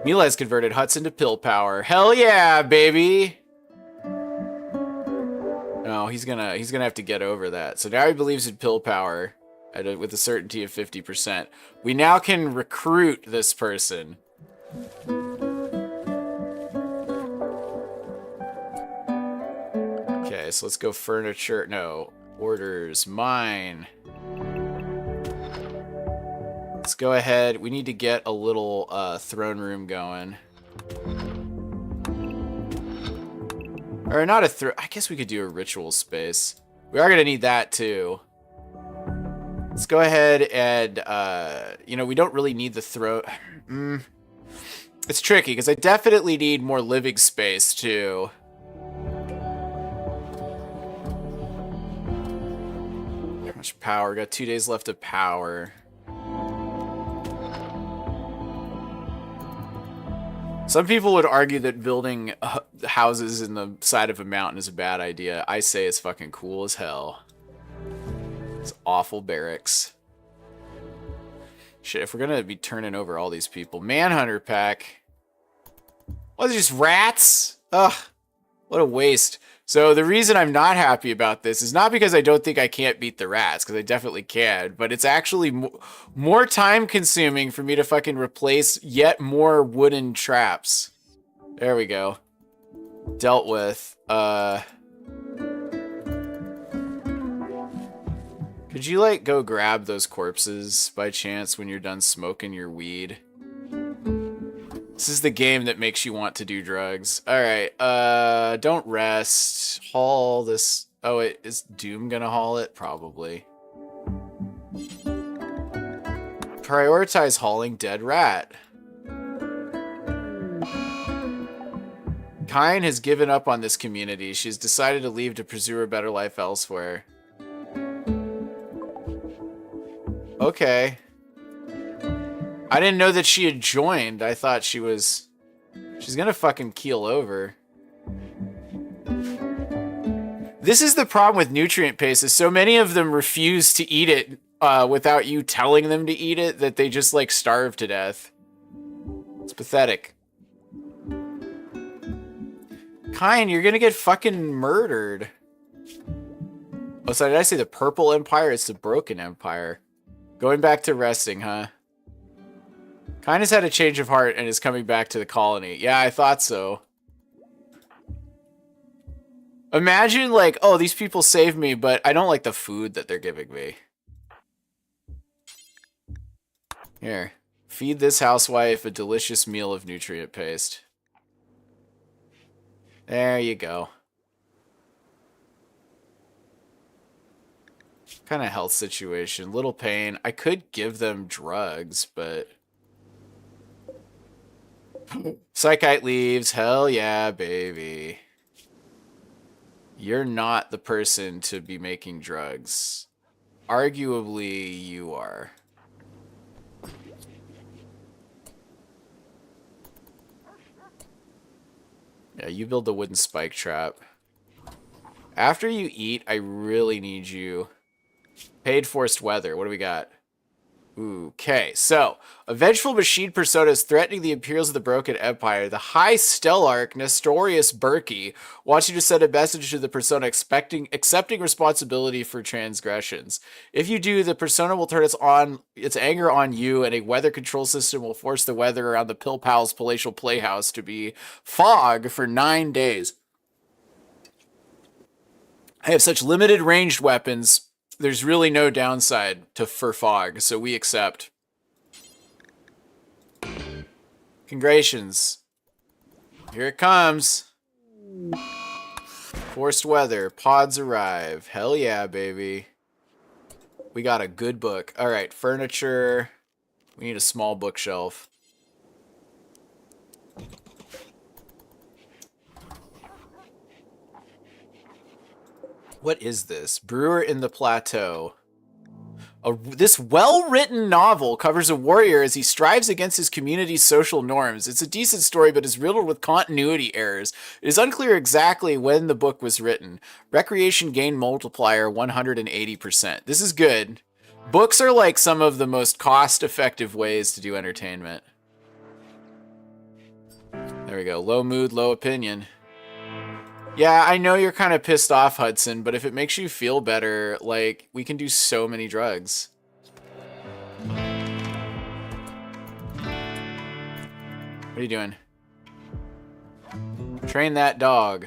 Mila's converted Hudson to pill power. Hell yeah, baby! No, he's gonna have to get over that. So now he believes in pill power with a certainty of 50%. We now can recruit this person. Okay, so let's go furniture. No, orders, mine. Let's go ahead. We need to get a little throne room going. Or not a throne. I guess we could do a ritual space. We are going to need that too. Let's go ahead and, you know, we don't really need the throne. It's tricky because I definitely need more living space too. How much power? Got 2 days left of power. Some people would argue that building houses in the side of a mountain is a bad idea. I say it's fucking cool as hell. It's awful barracks. Shit, if we're gonna be turning over all these people. Manhunter pack. What, are just rats? Ugh, what a waste. So the reason I'm not happy about this is not because I don't think I can't beat the rats, because I definitely can, but it's actually more time consuming for me to fucking replace yet more wooden traps. There we go. Dealt with. Could you like go grab those corpses by chance when you're done smoking your weed? This is the game that makes you want to do drugs. Alright, don't rest. Haul this. Oh, wait, is Doom gonna haul it? Probably. Prioritize hauling dead rat. Kine has given up on this community. She's decided to leave to pursue a better life elsewhere. Okay. I didn't know that she had joined. I thought she was... She's gonna fucking keel over. This is the problem with nutrient paste, is so many of them refuse to eat it without you telling them to eat it, that they just like starve to death. It's pathetic. Kine, you're gonna get fucking murdered. Oh, so did I say the Purple Empire? It's the Broken Empire. Going back to resting, huh? Kind of had a change of heart and is coming back to the colony. Yeah, I thought so. Imagine, like, oh, these people saved me, but I don't like the food that they're giving me. Here. Feed this housewife a delicious meal of nutrient paste. There you go. Kind of health situation. Little pain. I could give them drugs, but... Psychite leaves. Hell yeah, baby. You're not the person to be making drugs. Arguably, you are. Yeah, you build the wooden spike trap. After you eat, I really need you. Paid forced weather. What do we got? Okay, so a vengeful machine persona is threatening the Imperials of the Broken Empire. The High Stellarch Nestorius Berkey wants you to send a message to the persona accepting responsibility for transgressions. If you do, the persona will turn its anger on you, and a weather control system will force the weather around the PALLS palatial playhouse to be fog for 9 days. I have such limited ranged weapons. There's really no downside for fog, so we accept. Congratulations. Here it comes. Forced weather. Pods arrive. Hell yeah, baby. We got a good book. All right, furniture. We need a small bookshelf. What is this? Brewer in the Plateau. This well-written novel covers a warrior as he strives against his community's social norms. It's a decent story, but is riddled with continuity errors. It is unclear exactly when the book was written. Recreation gain multiplier 180%. This is good. Books are like some of the most cost-effective ways to do entertainment. There we go. Low mood, low opinion. Yeah, I know you're kind of pissed off, Hudson, but if it makes you feel better, like, we can do so many drugs. What are you doing? Train that dog.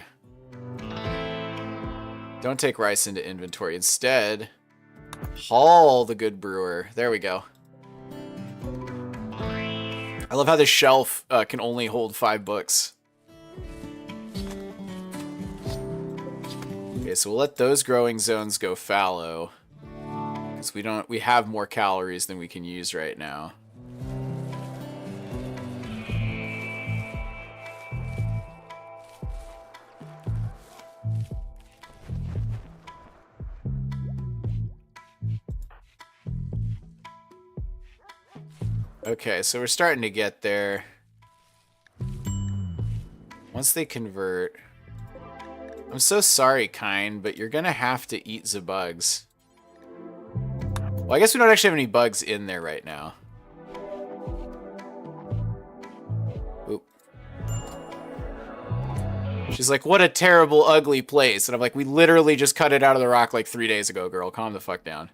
Don't take rice into inventory. Instead, haul the good brewer. There we go. I love how the shelf can only hold 5 books. Okay, so we'll let those growing zones go fallow. Because we have more calories than we can use right now. Okay, so we're starting to get there. Once they convert... I'm so sorry, Kind, but you're gonna have to eat the bugs. Well, I guess we don't actually have any bugs in there right now. Oop. She's like, what a terrible, ugly place. And I'm like, we literally just cut it out of the rock like 3 days ago, girl. Calm the fuck down.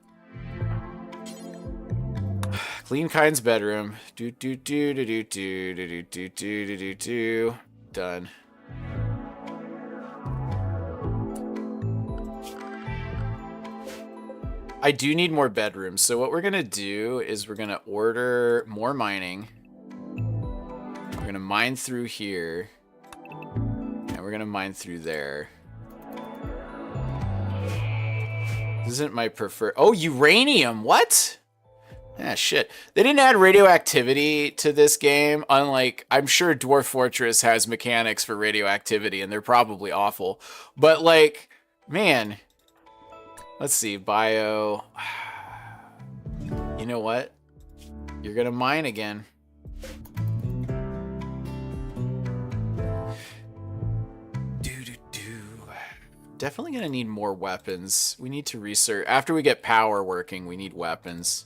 Clean Kind's bedroom. Do do do do do do do do do do do do. Done. I do need more bedrooms, so what we're gonna do is we're gonna order more mining. We're gonna mine through here. And we're gonna mine through there. This isn't my preferred... Oh, uranium! What? Ah, shit. They didn't add radioactivity to this game, unlike... I'm sure Dwarf Fortress has mechanics for radioactivity, and they're probably awful. But, like, man... Let's see, bio. You know what? You're gonna mine again. Definitely gonna need more weapons. We need to research. After we get power working, we need weapons.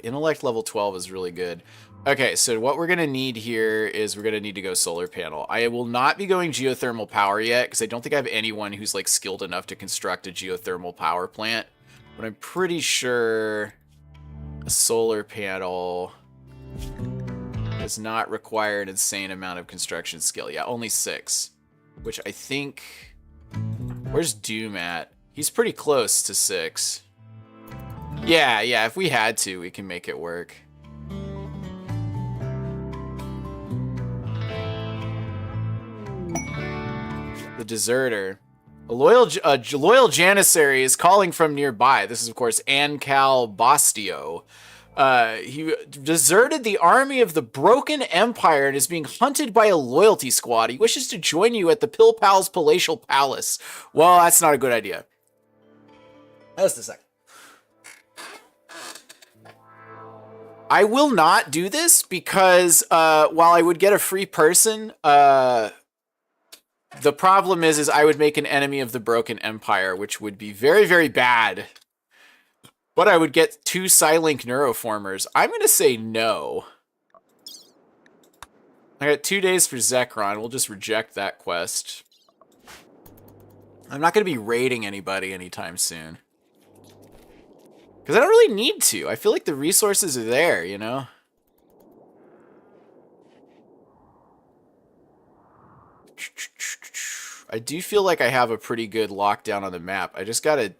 Intellect level 12 is really good. Okay, so what we're going to need here is we're going to need to go solar panel. I will not be going geothermal power yet because I don't think I have anyone who's like skilled enough to construct a geothermal power plant. But I'm pretty sure a solar panel does not require an insane amount of construction skill. Yeah, only 6, which I think... Where's Doom at? He's pretty close to 6. Yeah, if we had to, we can make it work. The deserter. A loyal janissary is calling from nearby. This is, of course, Ancal Bastio. He deserted the army of the Broken Empire and is being hunted by a loyalty squad. He wishes to join you at the PALLS Palatial Palace. Well, that's not a good idea. Just a second. I will not do this because while I would get a free person, the problem is I would make an enemy of the Broken Empire, which would be very, very bad. But I would get 2 Psylink Neuroformers. I'm going to say no. I got 2 days for Zekron. We'll just reject that quest. I'm not going to be raiding anybody anytime soon. Because I don't really need to. I feel like the resources are there, you know? I do feel like I have a pretty good lockdown on the map. I just gotta...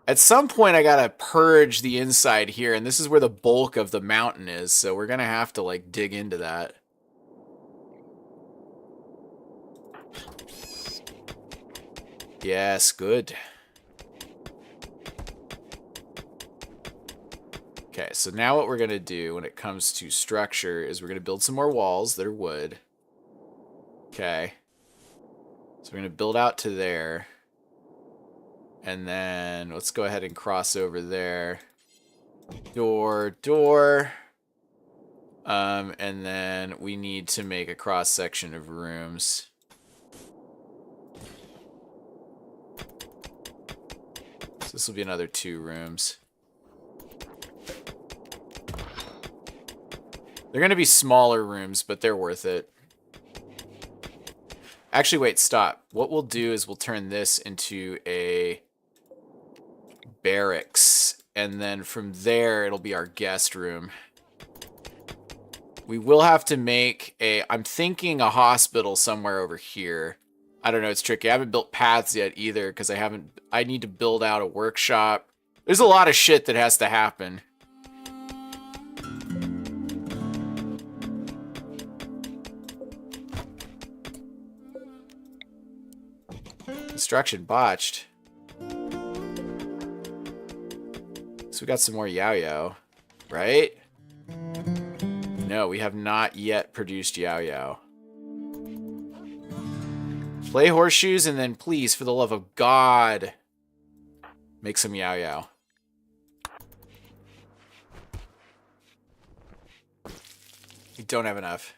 At some point, I gotta purge the inside here, and this is where the bulk of the mountain is, so we're gonna have to, like, dig into that. Yes, good. Okay, so now what we're gonna do when it comes to structure is we're gonna build some more walls that are wood. Okay. So we're going to build out to there. And then let's go ahead and cross over there. Door. And then we need to make a cross section of rooms. So this will be another 2 rooms. They're going to be smaller rooms, but they're worth it. Actually, wait, stop. What we'll do is we'll turn this into a barracks. And then from there, it'll be our guest room. We will have to make a... I'm thinking a hospital somewhere over here. I don't know, it's tricky. I haven't built paths yet either because I need to build out a workshop. There's a lot of shit that has to happen. Construction botched. So we got some more yao-yao, right? No, we have not yet produced yao-yao. Play horseshoes and then please, for the love of God, make some yao-yao. We don't have enough.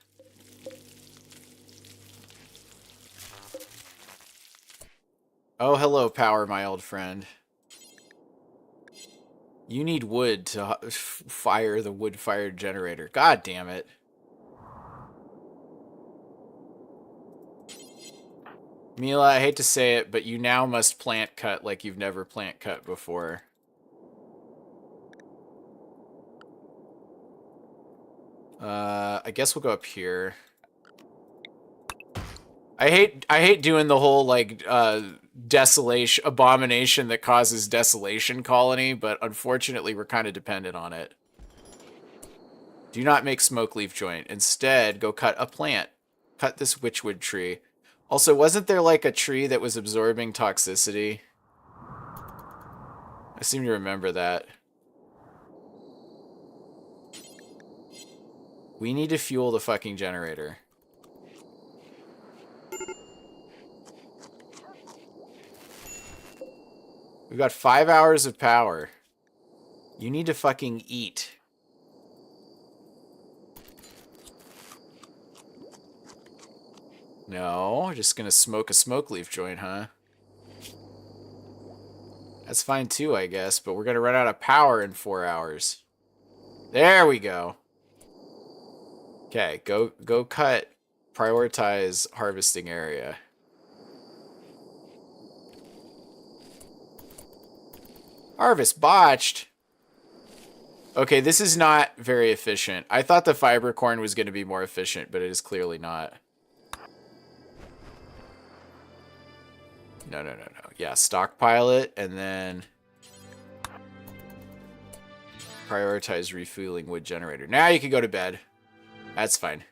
Oh, hello, power, my old friend. You need wood to fire the wood-fired generator. God damn it. Mila, I hate to say it, but you now must plant cut like you've never plant cut before. I guess we'll go up here. I hate doing the whole, like, desolation, abomination that causes desolation colony, but unfortunately we're kind of dependent on it. Do not make smoke leaf joint. Instead, go cut a plant. Cut this witchwood tree. Also, wasn't there like a tree that was absorbing toxicity? I seem to remember that. We need to fuel the fucking generator. We've got 5 hours of power. You need to fucking eat. No, just gonna smoke a smoke leaf joint, huh? That's fine too, I guess, but we're gonna run out of power in 4 hours. There we go. Okay, go cut. Prioritize harvesting area. Harvest botched. Okay, this is not very efficient. I thought the fiber corn was going to be more efficient, but it is clearly not. No. Yeah, stockpile it, and then prioritize refueling wood generator. Now you can go to bed. That's fine.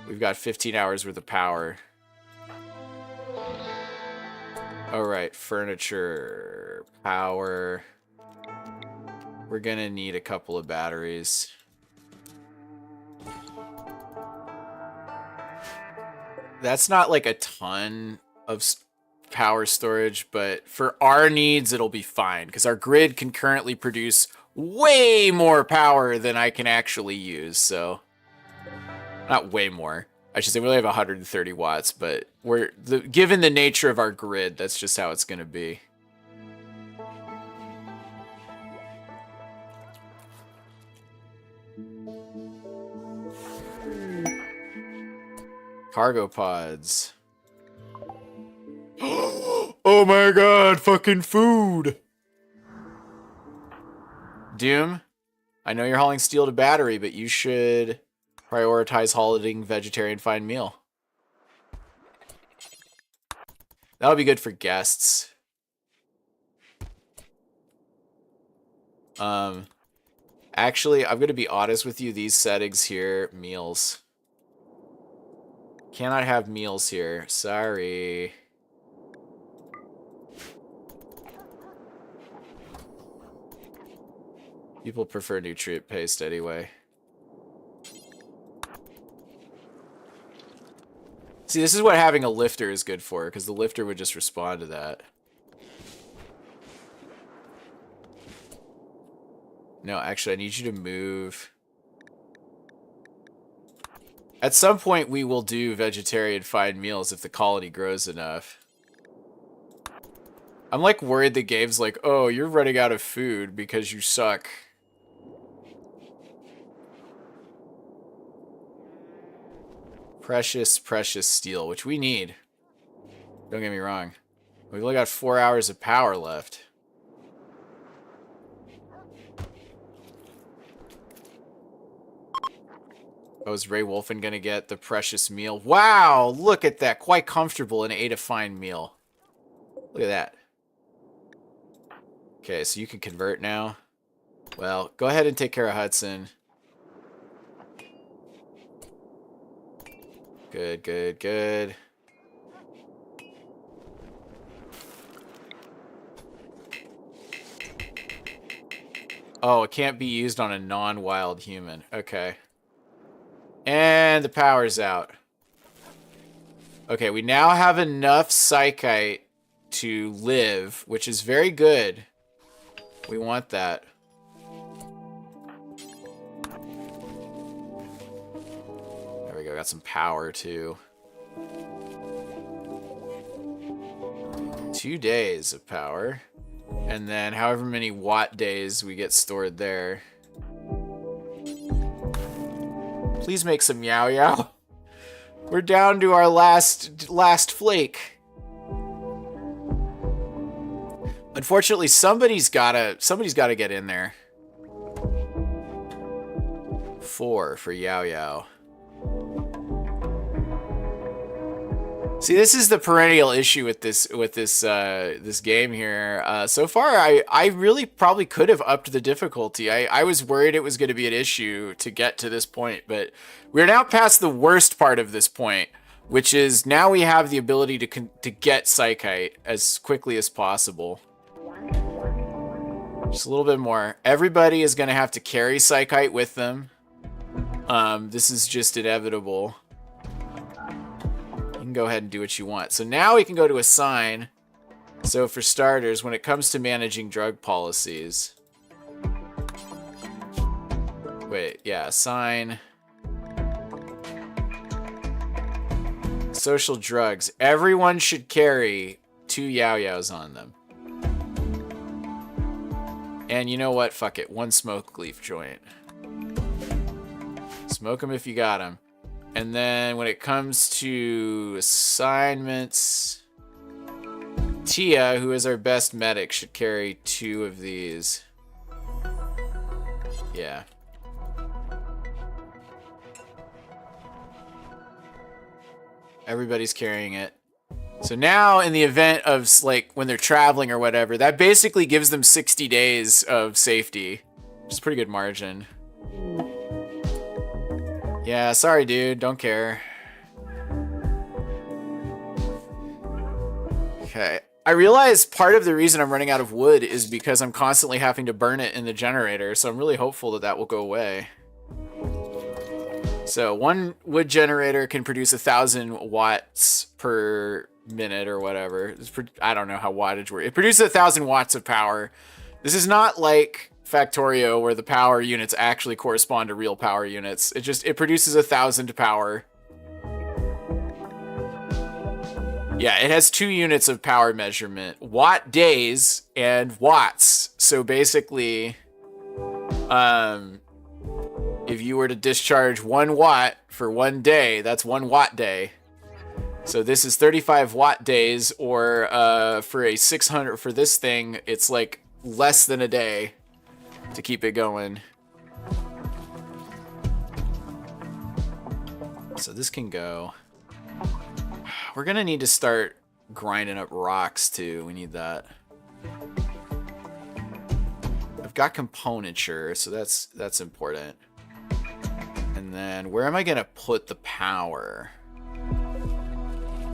We've got 15 hours worth of power. Alright, furniture, power. We're gonna need a couple of batteries. That's not like a ton of power storage, but for our needs, it'll be fine because our grid can currently produce way more power than I can actually use. So, not way more. I should say we only have 130 watts, but given the nature of our grid, that's just how it's going to be. Cargo pods. Oh my god, fucking food! Doom, I know you're hauling steel to battery, but you should prioritize hauling vegetarian fine meal. That would be good for guests. Actually, I'm going to be honest with you. These settings here, meals. Cannot have meals here. Sorry. People prefer nutrient paste anyway. See, this is what having a lifter is good for, because the lifter would just respond to that. No, actually, I need you to move. At some point, we will do vegetarian fine meals if the colony grows enough. I'm like worried the game's like, oh, you're running out of food because you suck. Precious, precious steel, which we need. Don't get me wrong. We've only got 4 hours of power left. Oh, is Ray Wolfen gonna get the precious meal? Wow, look at that. Quite comfortable and ate a fine meal. Look at that. Okay, so you can convert now. Well, go ahead and take care of Hudson. Good, good, good. Oh, it can't be used on a non-wild human. Okay. And the power's out. Okay, we now have enough psychite to live, which is very good. We want that. There we go, got some power too. 2 days of power. And then however many watt days we get stored there. Please make some yao-yao. We're down to our last flake. Unfortunately, somebody's gotta get in there. 4 for yao-yao. See, this is the perennial issue with this game here. So far, I really probably could have upped the difficulty. I was worried it was going to be an issue to get to this point, but we're now past the worst part of this point, which is now we have the ability to get psychite as quickly as possible. Just a little bit more. Everybody is going to have to carry psychite with them. This is just inevitable. You can go ahead and do what you want. So now we can go to assign. So for starters, when it comes to managing drug policies. Wait, yeah, assign. Social drugs. Everyone should carry 2 yao-yaos on them. And you know what? Fuck it. 1 smoke leaf joint. Smoke them if you got them. And then when it comes to assignments, Tia, who is our best medic, should carry 2 of these. Yeah. Everybody's carrying it. So now in the event of, like, when they're traveling or whatever, that basically gives them 60 days of safety. Which is a pretty good margin. Yeah, sorry, dude. Don't care. Okay. I realize part of the reason I'm running out of wood is because I'm constantly having to burn it in the generator, so I'm really hopeful that that will go away. So 1 wood generator can produce 1,000 watts per minute or whatever. I don't know how wattage works. It produces 1,000 watts of power. This is not like Factorio where the power units actually correspond to real power units. It produces 1,000 power. Yeah, it has 2 units of power measurement. Watt days and watts. So basically, if you were to discharge 1 watt for 1 day, that's 1 watt day. So this is 35 watt days, or for a 600, for this thing, it's like less than a day to keep it going. So this can go. We're gonna need to start grinding up rocks too. We need that. I've got componenture, so that's important. And then where am I gonna put the power?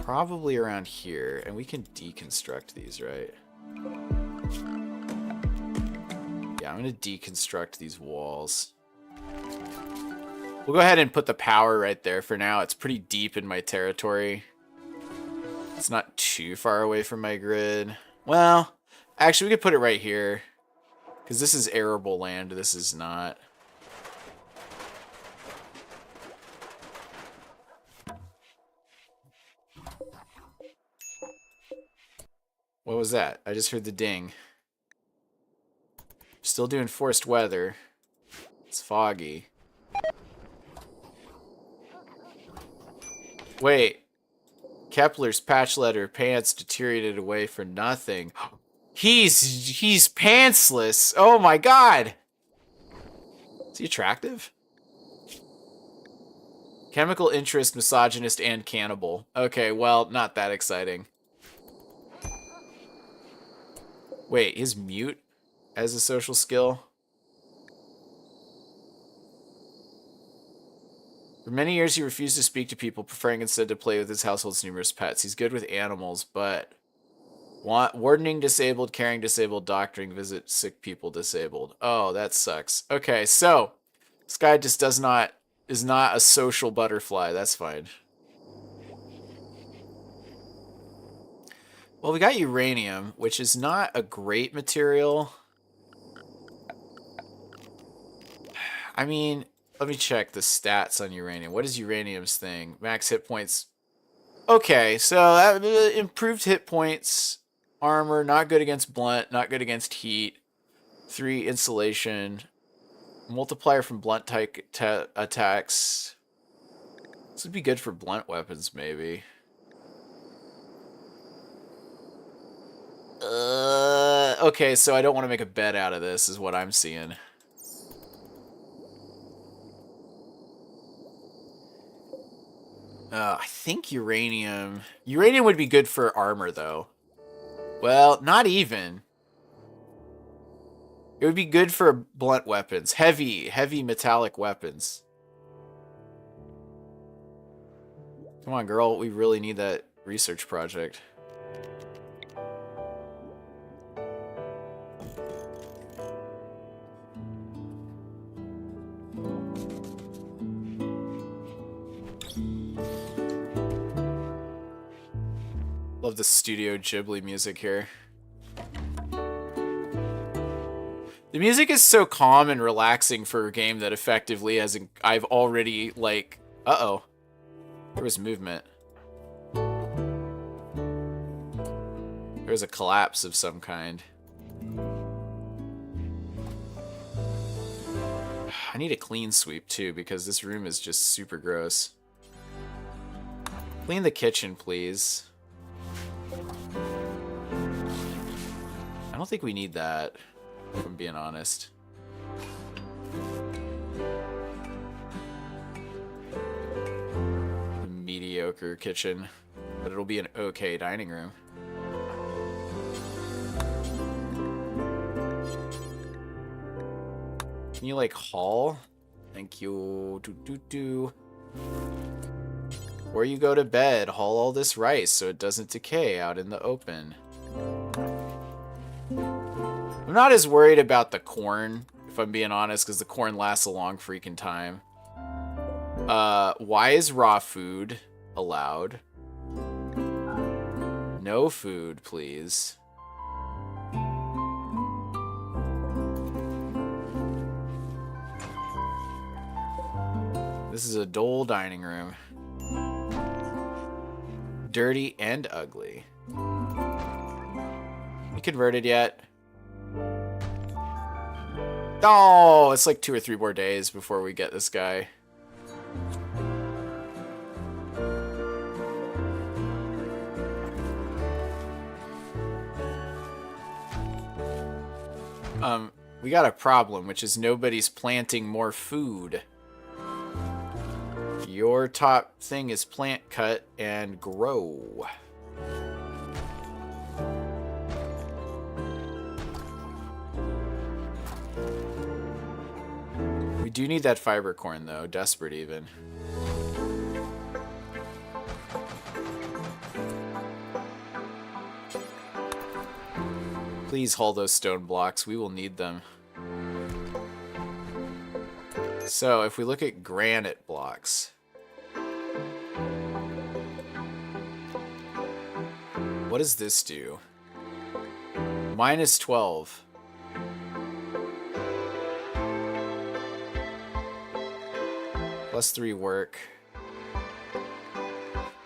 Probably around here, and we can deconstruct these, right? Yeah, I'm gonna deconstruct these walls. We'll go ahead and put the power right there for now. It's pretty deep in my territory. It's not too far away from my grid. Well, actually, we could put it right here. Because this is arable land. This is not. What was that? I just heard the ding. Still doing forced weather. It's foggy. Wait. Kepler's patch letter pants deteriorated away for nothing. He's pantsless. Oh my god. Is he attractive? Chemical interest, misogynist, and cannibal. Okay, well, not that exciting. Wait, is mute as a social skill? For many years, he refused to speak to people, preferring instead to play with his household's numerous pets. He's good with animals, but wardening disabled, caring disabled, doctoring, visit sick people disabled. Oh, that sucks. Okay, so this guy just is not a social butterfly. That's fine. Well, we got uranium, which is not a great material. I mean, let me check the stats on uranium. What is uranium's thing? Max hit points. Okay, so improved hit points. Armor, not good against blunt, not good against heat. 3 insulation. Multiplier from blunt type attacks. This would be good for blunt weapons, maybe. Okay, so I don't want to make a bet out of this, is what I'm seeing. I think uranium... Uranium would be good for armor, though. Well, not even. It would be good for blunt weapons. Heavy metallic weapons. Come on, girl. We really need that research project. Love the Studio Ghibli music here. The music is so calm and relaxing for a game that effectively hasn't... I've already, like... Uh-oh. There was movement. There was a collapse of some kind. I need a clean sweep too, because this room is just super gross. Clean the kitchen, please. I don't think we need that, if I'm being honest. Mediocre kitchen, but it'll be an okay dining room. Can you, like, haul? Thank you. Or you go to bed, haul all this rice so it doesn't decay out in the open. I'm not as worried about the corn, if I'm being honest, because the corn lasts a long freaking time. Why is raw food allowed? No food, please. This is a dull dining room. Dirty and ugly. You converted yet? Oh, it's like 2 or 3 more days before we get this guy. We got a problem, which is nobody's planting more food. Your top thing is plant cut and grow. We do need that fiber corn though, desperate even. Please haul those stone blocks, we will need them. So, if we look at granite blocks. What does this do? Minus 12. Plus 3 work.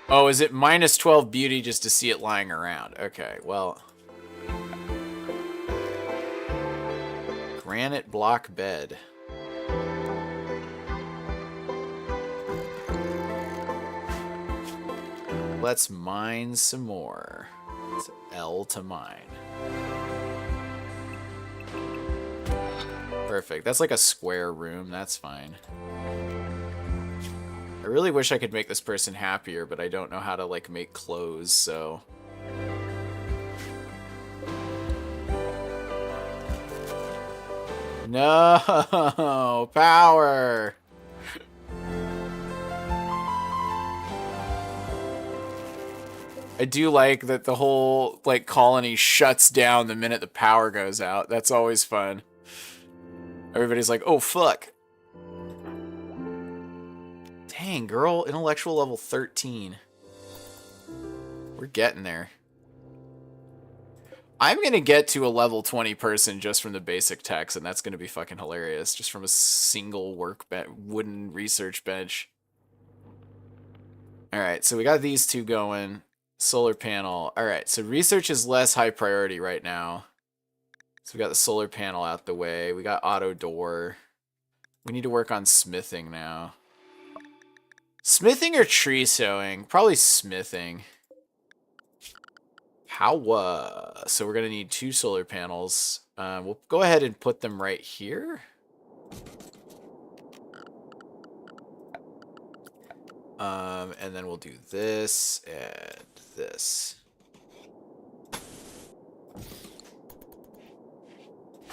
Oh, is it minus 12 beauty just to see it lying around? Okay, well. Granite block bed. Let's mine some more. It's L to mine. Perfect. That's like a square room. That's fine. I really wish I could make this person happier, but I don't know how to, like, make clothes, so... No! Power! I do like that the whole, like, colony shuts down the minute the power goes out. That's always fun. Everybody's like, oh, fuck. Dang, girl. Intellectual level 13. We're getting there. I'm going to get to a level 20 person just from the basic text, and that's going to be fucking hilarious. Just from a single wooden research bench. Alright, so we got these two going. Solar panel. Alright, so research is less high priority right now. So we got the solar panel out the way. We got auto door. We need to work on smithing now. Smithing or tree sewing? Probably smithing. How, so we're gonna need 2 solar panels. We'll go ahead and put them right here. And then we'll do this and this.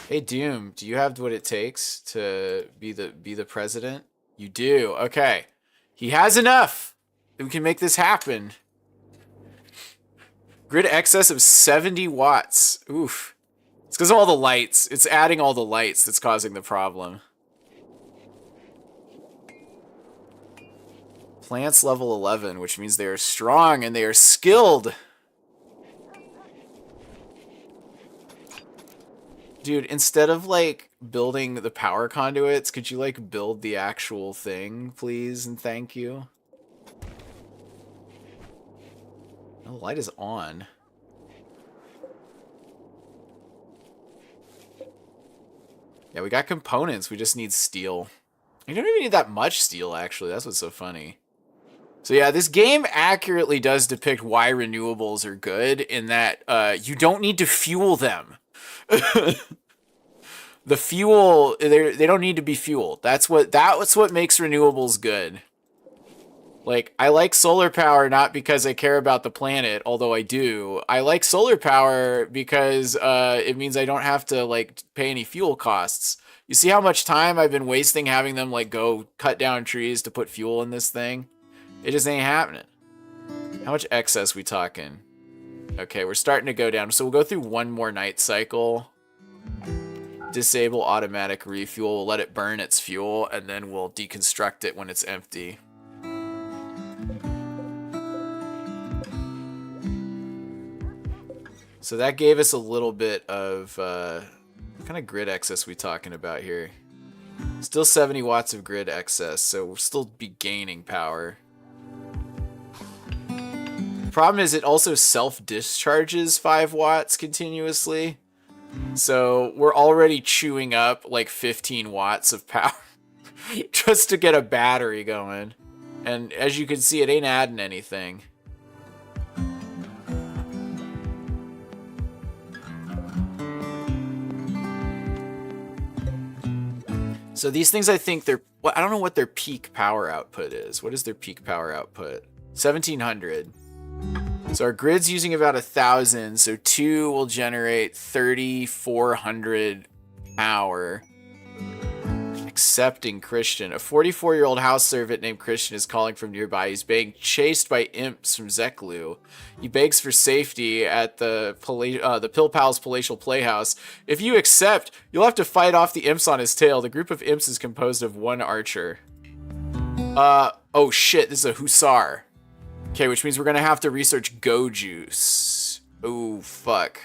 Hey Doom, do you have what it takes to be the president? You do. Okay. He has enough. We can make this happen. Grid excess of 70 watts. Oof. It's because of all the lights. It's adding all the lights that's causing the problem. Plants level 11, which means they are strong and they are skilled. Dude, instead of, like, building the power conduits, could you, like, build the actual thing, please, and thank you? Oh, the light is on. Yeah, we got components. We just need steel. You don't even need that much steel, actually. That's what's so funny. So yeah, this game accurately does depict why renewables are good in that you don't need to fuel them. The fuel, they don't need to be fueled. That's what makes renewables good. Like, I like solar power not because I care about the planet, although I do. I like solar power because it means I don't have to, like, pay any fuel costs. You see how much time I've been wasting having them, like, go cut down trees to put fuel in this thing? It just ain't happening. How much excess we talking? Okay, we're starting to go down. So we'll go through one more night cycle. Disable automatic refuel. We'll let it burn its fuel, and then we'll deconstruct it when it's empty. So that gave us a little bit of, what kind of grid excess we talking about here? Still 70 watts of grid excess, so we'll still be gaining power. The problem is it also self-discharges 5 watts continuously. So we're already chewing up like 15 watts of power just to get a battery going. And as you can see, it ain't adding anything. So these things, I think they're, well, I don't know what their peak power output is. What is their peak power output? 1700. So our grid's using about 1,000. So 2 will generate 3,400 power. Accepting Christian. A 44-year-old house servant named Christian is calling from nearby. He's being chased by imps from Zeklu. He begs for safety at the PALLS palatial playhouse. If you accept, you'll have to fight off the imps on his tail. The group of imps is composed of 1 archer. Oh shit, this is a hussar. Okay, which means we're gonna have to research go juice. Oh, fuck.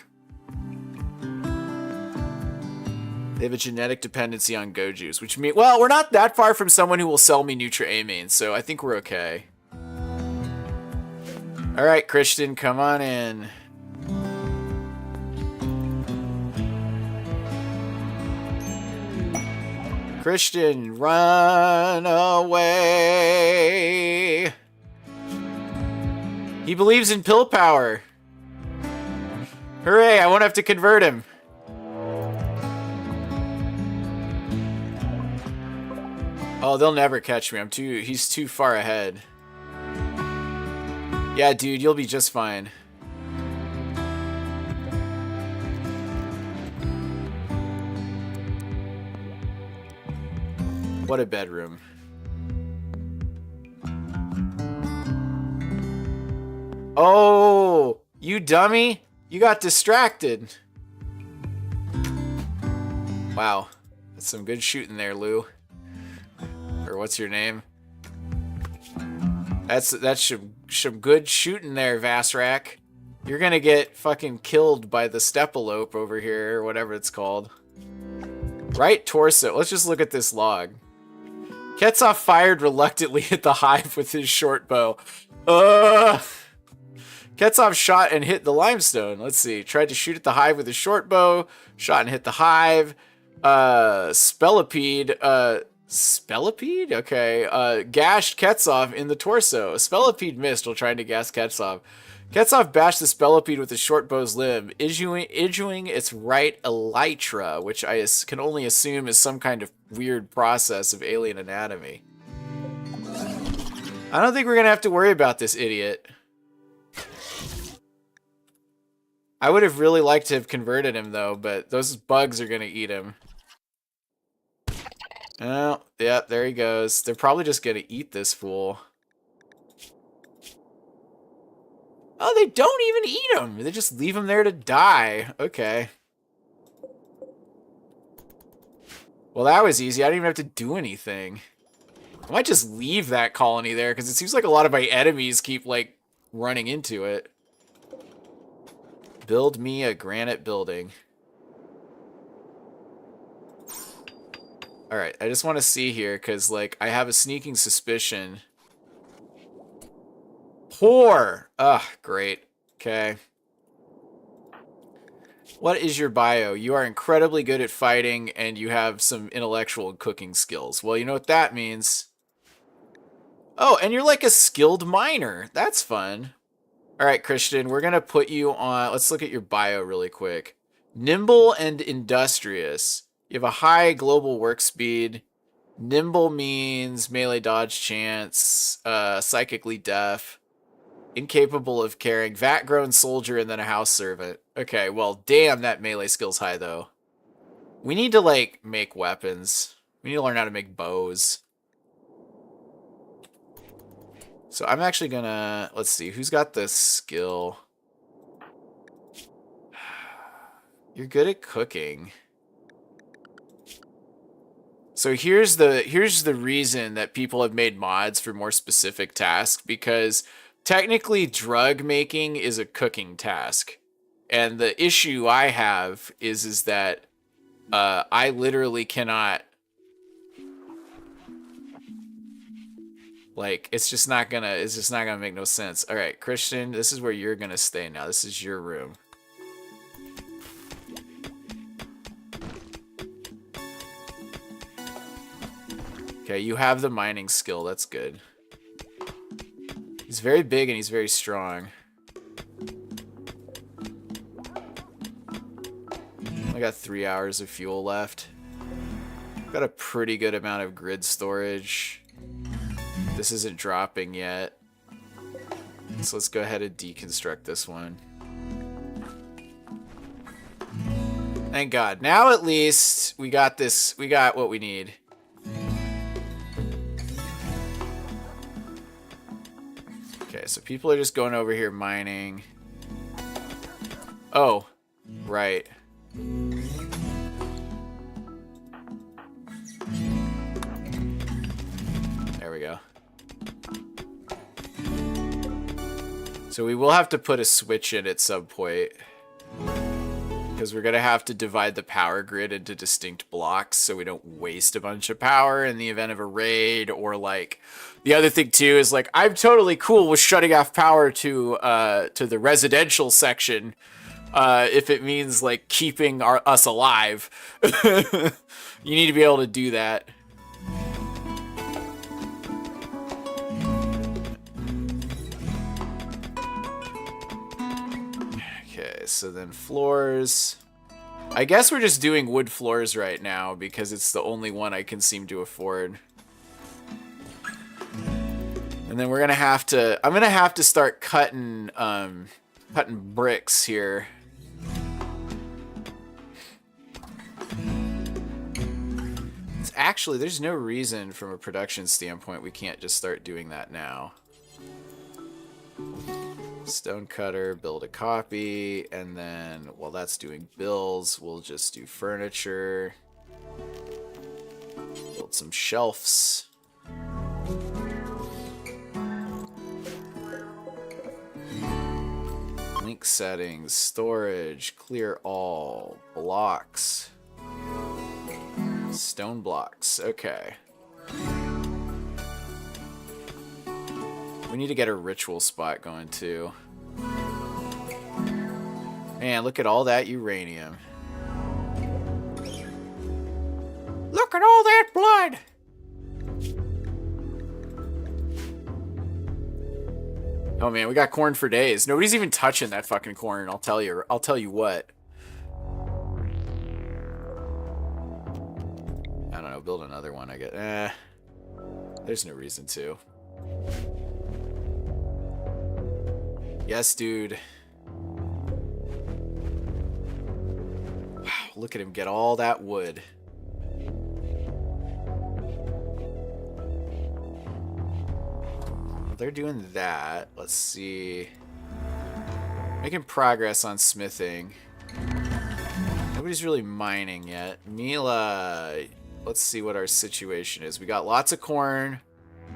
They have a genetic dependency on go juice, which means, well, we're not that far from someone who will sell me Nutra-Amine, so I think we're okay. All right, Christian, come on in. Christian, run away. He believes in pill power. Hooray, I won't have to convert him. Oh, they'll never catch me. He's too far ahead. Yeah, dude, you'll be just fine. What a bedroom. Oh, you dummy. You got distracted. Wow. That's some good shooting there, Lou. Or what's your name? That's some good shooting there, Vasrak. You're gonna get fucking killed by the stepalope over here, or whatever it's called. Right torso. Let's just look at this log. Ketsov fired reluctantly at the hive with his short bow. Ketsov shot and hit the limestone. Let's see. Tried to shoot at the hive with his short bow. Shot and hit the hive. Spellipede. Spellipede? Okay. Gashed Ketsov in the torso. Spellipede missed while trying to gas Ketsov. Ketsov bashed the Spellipede with his short bow's limb, injuring its right elytra, which I can only assume is some kind of weird process of alien anatomy. I don't think we're gonna have to worry about this idiot. I would have really liked to have converted him, though, but those bugs are gonna eat him. Oh, yeah, there he goes. They're probably just gonna eat this fool. Oh, they don't even eat him. They just leave him there to die. Okay. Well, that was easy. I didn't even have to do anything. I might just leave that colony there, because it seems like a lot of my enemies keep, like, running into it. Build me a granite building. Alright, I just want to see here, because, like, I have a sneaking suspicion. Poor! Ugh, great. Okay. What is your bio? You are incredibly good at fighting and you have some intellectual and cooking skills. Well, you know what that means. Oh, and you're like a skilled miner. That's fun. All right, Christian, we're going to put you on. Let's look at your bio really quick. Nimble and industrious. You have a high global work speed. Nimble means melee dodge chance, psychically deaf, incapable of carrying, vat-grown soldier, and then a house servant. Okay, well, damn, that melee skill's high, though. We need to, like, make weapons. We need to learn how to make bows. So I'm actually gonna, let's see, who's got this skill? You're good at cooking. So here's the reason that people have made mods for more specific tasks, because technically drug making is a cooking task. And the issue I have is that I literally cannot, like, it's just not gonna make no sense. All right, Christian, this is where you're gonna stay now. This is your room. Okay, you have the mining skill. That's good. He's very big and he's very strong. I got 3 hours of fuel left. Got a pretty good amount of grid storage. This isn't dropping yet. So let's go ahead and deconstruct this one. Thank God. Now at least we got this. We got what we need. Okay, so people are just going over here mining. Oh, right. There we go. So we will have to put a switch in at some point, because we're going to have to divide the power grid into distinct blocks so we don't waste a bunch of power in the event of a raid. Or, like, the other thing too is, like, I'm totally cool with shutting off power to the residential section if it means, like, keeping us alive. You need to be able to do that. Okay, so then floors. I guess we're just doing wood floors right now because it's the only one I can seem to afford. And then we're gonna have to, I'm gonna have to start cutting bricks here. It's actually, there's no reason from a production standpoint we can't just start doing that now. Stone cutter, build a copy, and then while that's doing bills, we'll just do furniture. Build some shelves. Link settings, storage, clear all, blocks. Stone blocks, okay. We need to get a ritual spot going too. Man, look at all that uranium. Look at all that blood! Oh man, we got corn for days. Nobody's even touching that fucking corn, I'll tell you what. I don't know, build another one, I guess. There's no reason to. Yes, dude. Wow, look at him get all that wood. They're doing that. Let's see. Making progress on smithing. Nobody's really mining yet. Mila, let's see what our situation is. We got lots of corn.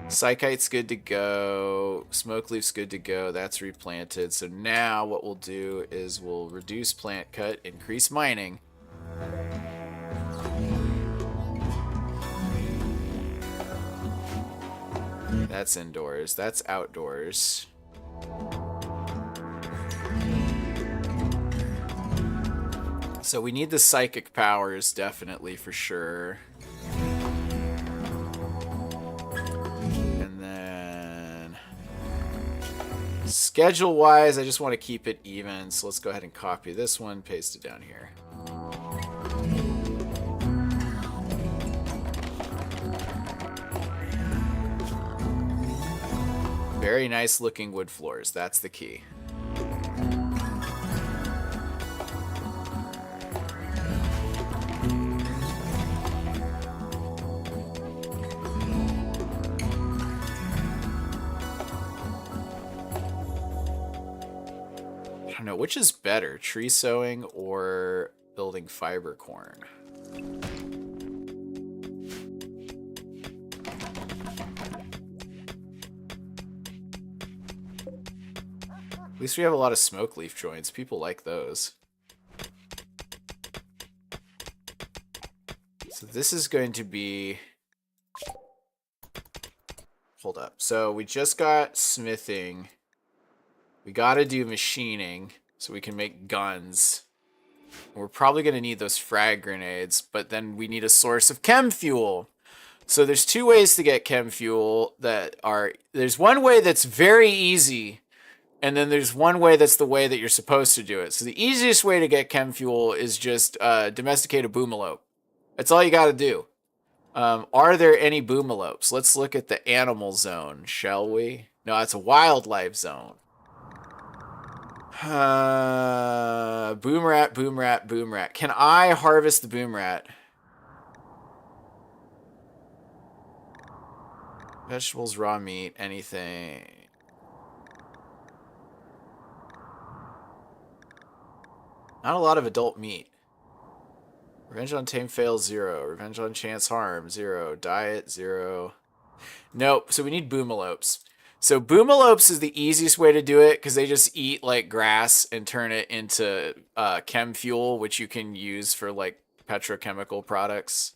Psychite's good to go. Smoke leaf's good to go. That's replanted. So now what we'll do is we'll reduce plant cut, increase mining. That's indoors. That's outdoors. So we need the psychic powers, definitely, for sure. And then schedule-wise, I just want to keep it even. So let's go ahead and copy this one, paste it down here. Very nice looking wood floors. That's the key. I don't know, which is better, tree sowing or building fiber corn? At least we have a lot of smoke leaf joints. People like those. So this is going to be... Hold up. So we just got smithing. We gotta do machining so we can make guns. We're probably gonna need those frag grenades, but then we need a source of chem fuel. So there's two ways to get chem fuel that are... There's one way that's very easy, and then there's one way that's the way that you're supposed to do it. So the easiest way to get chem fuel is just domesticate a boomalope. That's all you gotta do. Are there any boomalopes? Let's look at the animal zone, shall we? No, it's a wildlife zone. Boom rat, boom rat, boom rat. Can I harvest the boom rat? Vegetables, raw meat, anything. Not a lot of adult meat. Revenge on tame fail, 0. Revenge on chance harm, 0. Diet, 0. Nope, so we need boomalopes. So boomalopes is the easiest way to do it because they just eat like grass and turn it into chem fuel, which you can use for like petrochemical products.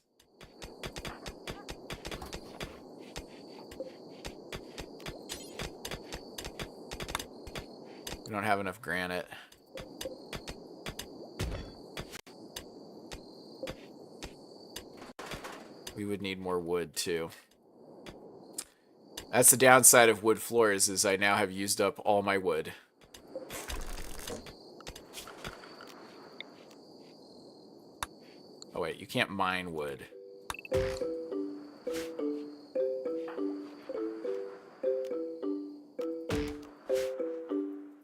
We don't have enough granite. We would need more wood too. That's the downside of wood floors, is I now have used up all my wood. Oh wait, you can't mine wood. What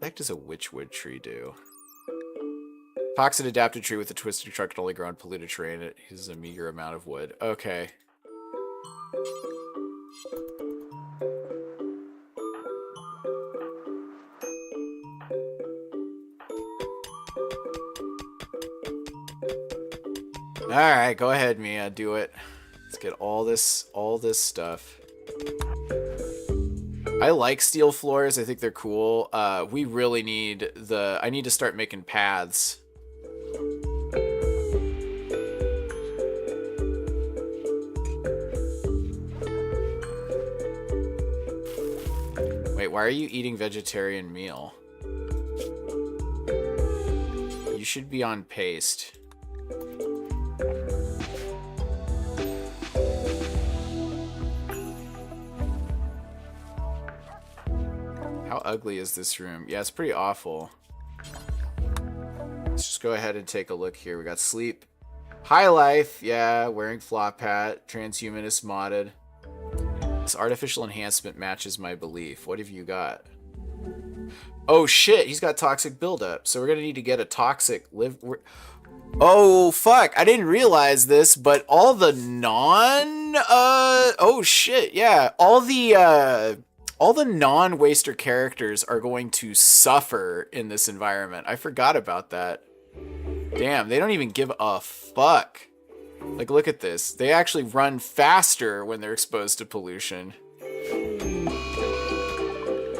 the heck does a witchwood tree do? Toxic adapted tree with a twisted trunk can only grow on polluted terrain. It uses a meager amount of wood. Okay. Alright, go ahead, Mia. Do it. Let's get all this stuff. I like steel floors. I think they're cool. We really need the... I need to start making paths. Wait, why are you eating vegetarian meal? You should be on paste. How ugly is this room? Yeah, it's pretty awful. Let's just go ahead and take a look here. We got sleep. High life, yeah, wearing flop hat. Transhumanist modded. This artificial enhancement matches my belief. What have you got? Oh shit, he's got toxic buildup. So we're gonna need to get a toxic live... Oh fuck, I didn't realize this, but all the oh shit, yeah. All the non-waster characters are going to suffer in this environment. I forgot about that. Damn, they don't even give a fuck. Like, look at this. They actually run faster when they're exposed to pollution.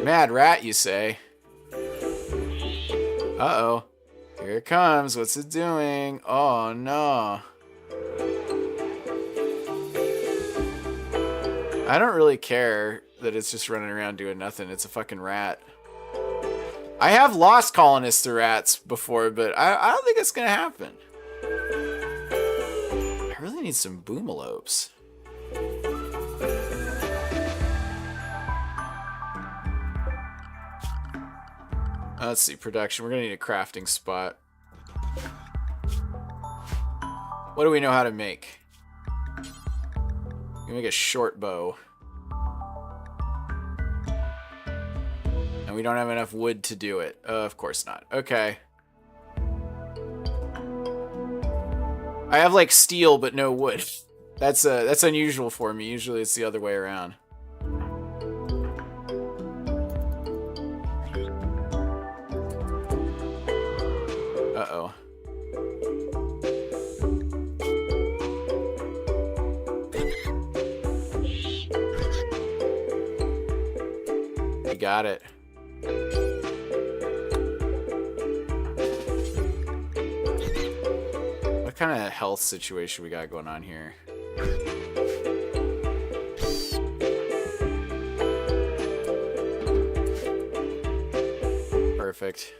Mad rat, you say? Uh-oh. Here it comes. What's it doing? Oh, no. I don't really care that it's just running around doing nothing. It's a fucking rat. I have lost colonists to rats before, but I don't think it's gonna happen. actually need some boomalopes. Let's see, production. We're gonna need a crafting spot. What do we know how to make? We can make a short bow. And we don't have enough wood to do it. Of course not. Okay. I have like steel but no wood. That's unusual for me. Usually it's the other way around. Uh-oh. We got it. What kind of health situation we got going on here? Perfect.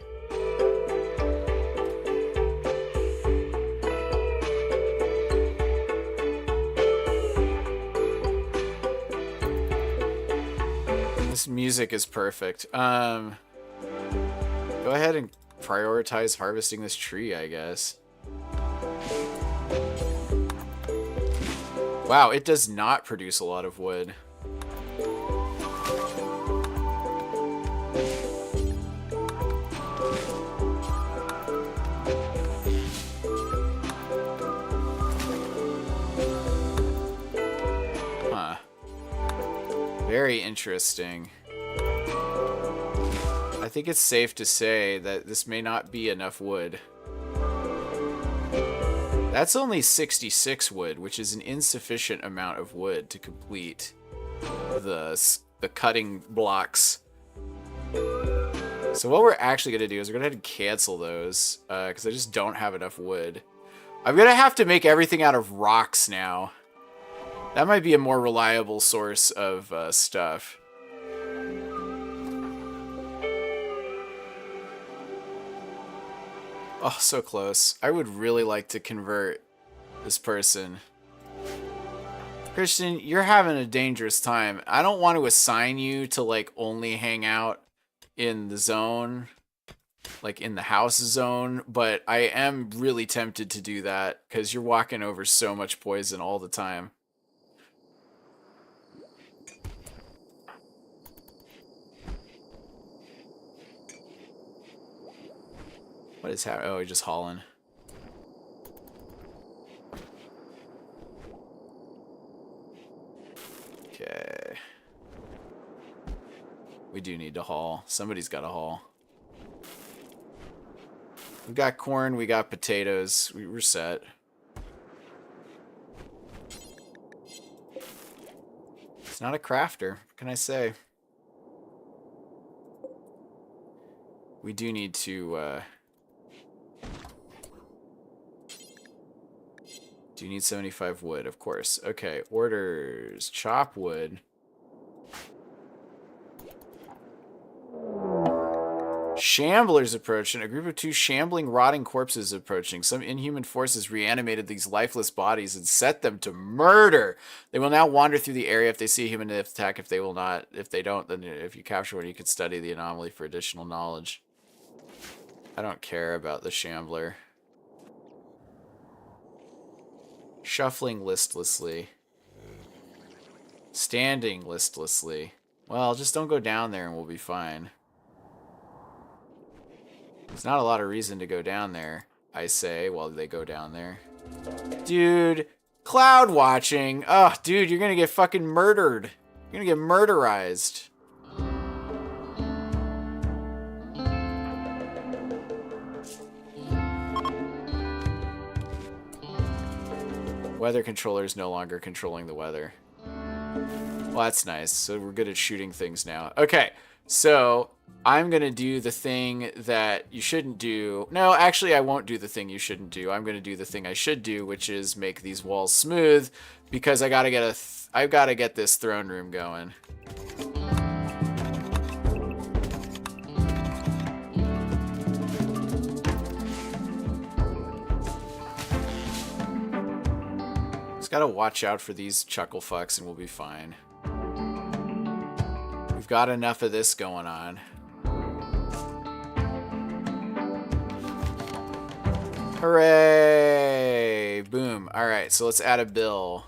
This music is perfect. Go ahead and prioritize harvesting this tree, I guess. Wow, it does not produce a lot of wood. Huh. Very interesting. I think it's safe to say that this may not be enough wood. That's only 66 wood, which is an insufficient amount of wood to complete the cutting blocks. So what we're actually going to do is we're going to have to cancel those because I just don't have enough wood. I'm going to have to make everything out of rocks now. That might be a more reliable source of stuff. Oh, so close. I would really like to convert this person. Christian, you're having a dangerous time. I don't want to assign you to, like, only hang out in the zone, like in the house zone, but I am really tempted to do that because you're walking over so much poison all the time. What is happening? Oh, he's just hauling. Okay. We do need to haul. Somebody's got to haul. We've got corn, we got potatoes. We're set. It's not a crafter. What can I say? We do need to... Do you need 75 wood? Of course. Okay, orders. Chop wood. Shamblers approaching. A group of 2 shambling, rotting corpses approaching. Some inhuman forces reanimated these lifeless bodies and set them to murder. They will now wander through the area if they see a human attack. If they will not, if they don't, then if you capture one, you can study the anomaly for additional knowledge. I don't care about the shambler. Shuffling listlessly. Standing listlessly. Well, just don't go down there and we'll be fine. There's not a lot of reason to go down there, I say, while they go down there. Dude, cloud watching. Oh, dude, you're gonna get fucking murdered. You're gonna get murderized. Weather controller is no longer controlling the weather. Well, that's nice. So we're good at shooting things now. Okay, so I'm going to do the thing that you shouldn't do. No, actually, I won't do the thing you shouldn't do. I'm going to do the thing I should do, which is make these walls smooth because I got to get I've got to get this throne room going. gotta watch out for these chuckle fucks and we'll be fine. We've got enough of this going on. Hooray! Boom. Alright, so let's add a bill.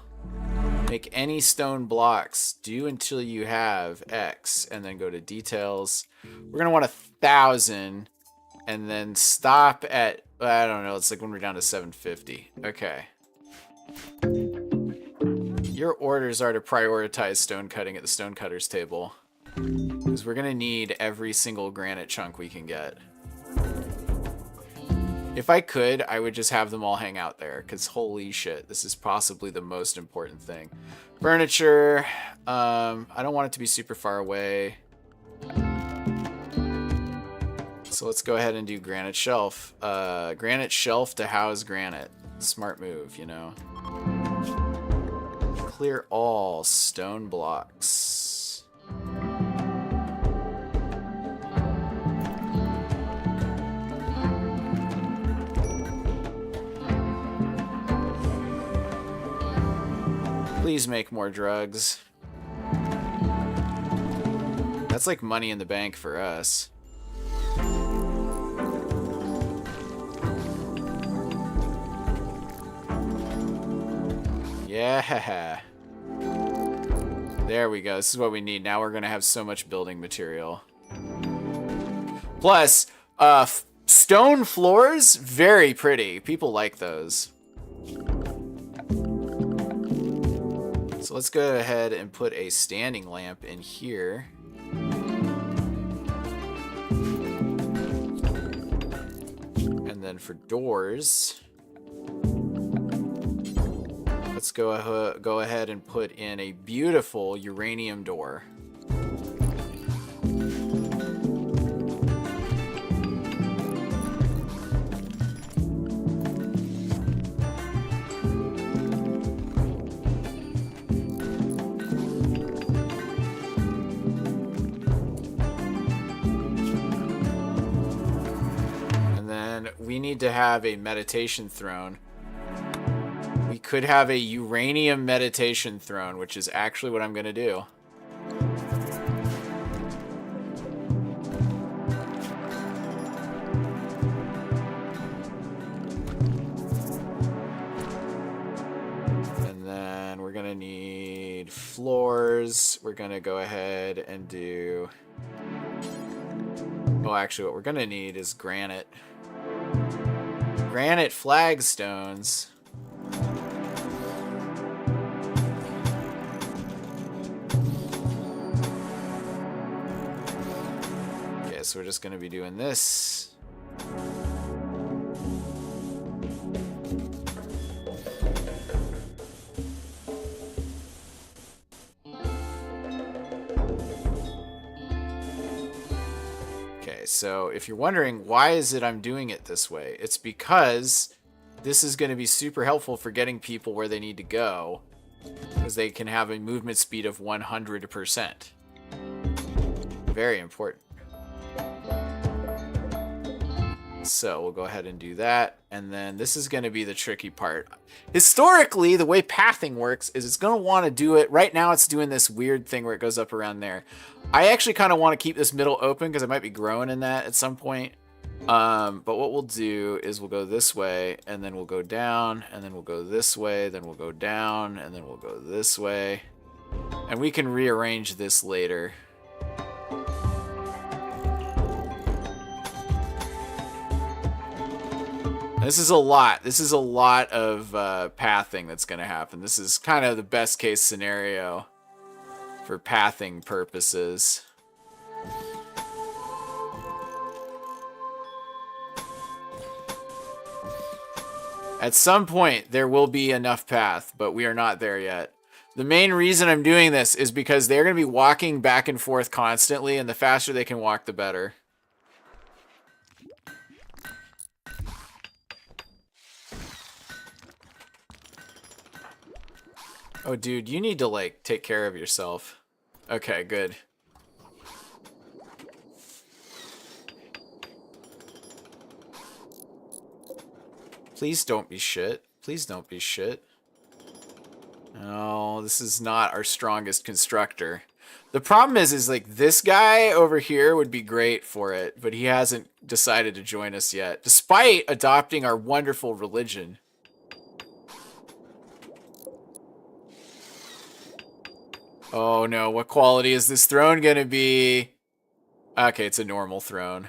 Make any stone blocks due until you have X, and then go to details. We're gonna want 1,000, and then stop at, I don't know, it's like when we're down to 750. Okay. Your orders are to prioritize stone cutting at the stone cutters table, because we're gonna need every single granite chunk we can get. If I could, I would just have them all hang out there, because holy shit, this is possibly the most important thing. Furniture, I don't want it to be super far away. So let's go ahead and do granite shelf. Granite shelf to house granite. Smart move, you know. Clear all stone blocks. Please make more drugs. That's like money in the bank for us. Yeah. There we go. This is what we need. Now we're going to have so much building material. Plus, stone floors, very pretty. People like those. So let's go ahead and put a standing lamp in here. And then for doors, let's go ahead and put in a beautiful uranium door. We need to have a meditation throne. We could have a uranium meditation throne, which is actually what I'm going to do. And then we're going to need floors. We're going to go ahead and do... Oh, actually, what we're going to need is granite. Granite flagstones. Okay, so we're just going to be doing this. So if you're wondering why is it I'm doing it this way, it's because this is going to be super helpful for getting people where they need to go, because they can have a movement speed of 100%. Very important. So we'll go ahead and do that, and then this is going to be the tricky part. Historically, the way pathing works is it's going to want to do it. Right now it's doing this weird thing where it goes up around there. I actually kind of want to keep this middle open because I might be growing in that at some point. But what we'll do is we'll go this way, and then we'll go down, and then we'll go this way, then we'll go down, and then we'll go this way. And we can rearrange this later. This is a lot. This is a lot of pathing that's going to happen. This is kind of the best case scenario for pathing purposes. At some point, there will be enough path, but we are not there yet. The main reason I'm doing this is because they're going to be walking back and forth constantly, and the faster they can walk, the better. Oh, dude, you need to, like, take care of yourself. Okay, good. Please don't be shit. Please don't be shit. Oh, this is not our strongest constructor. The problem is like this guy over here would be great for it, but he hasn't decided to join us yet, despite adopting our wonderful religion. Oh no, what quality is this throne gonna be? Okay, it's a normal throne.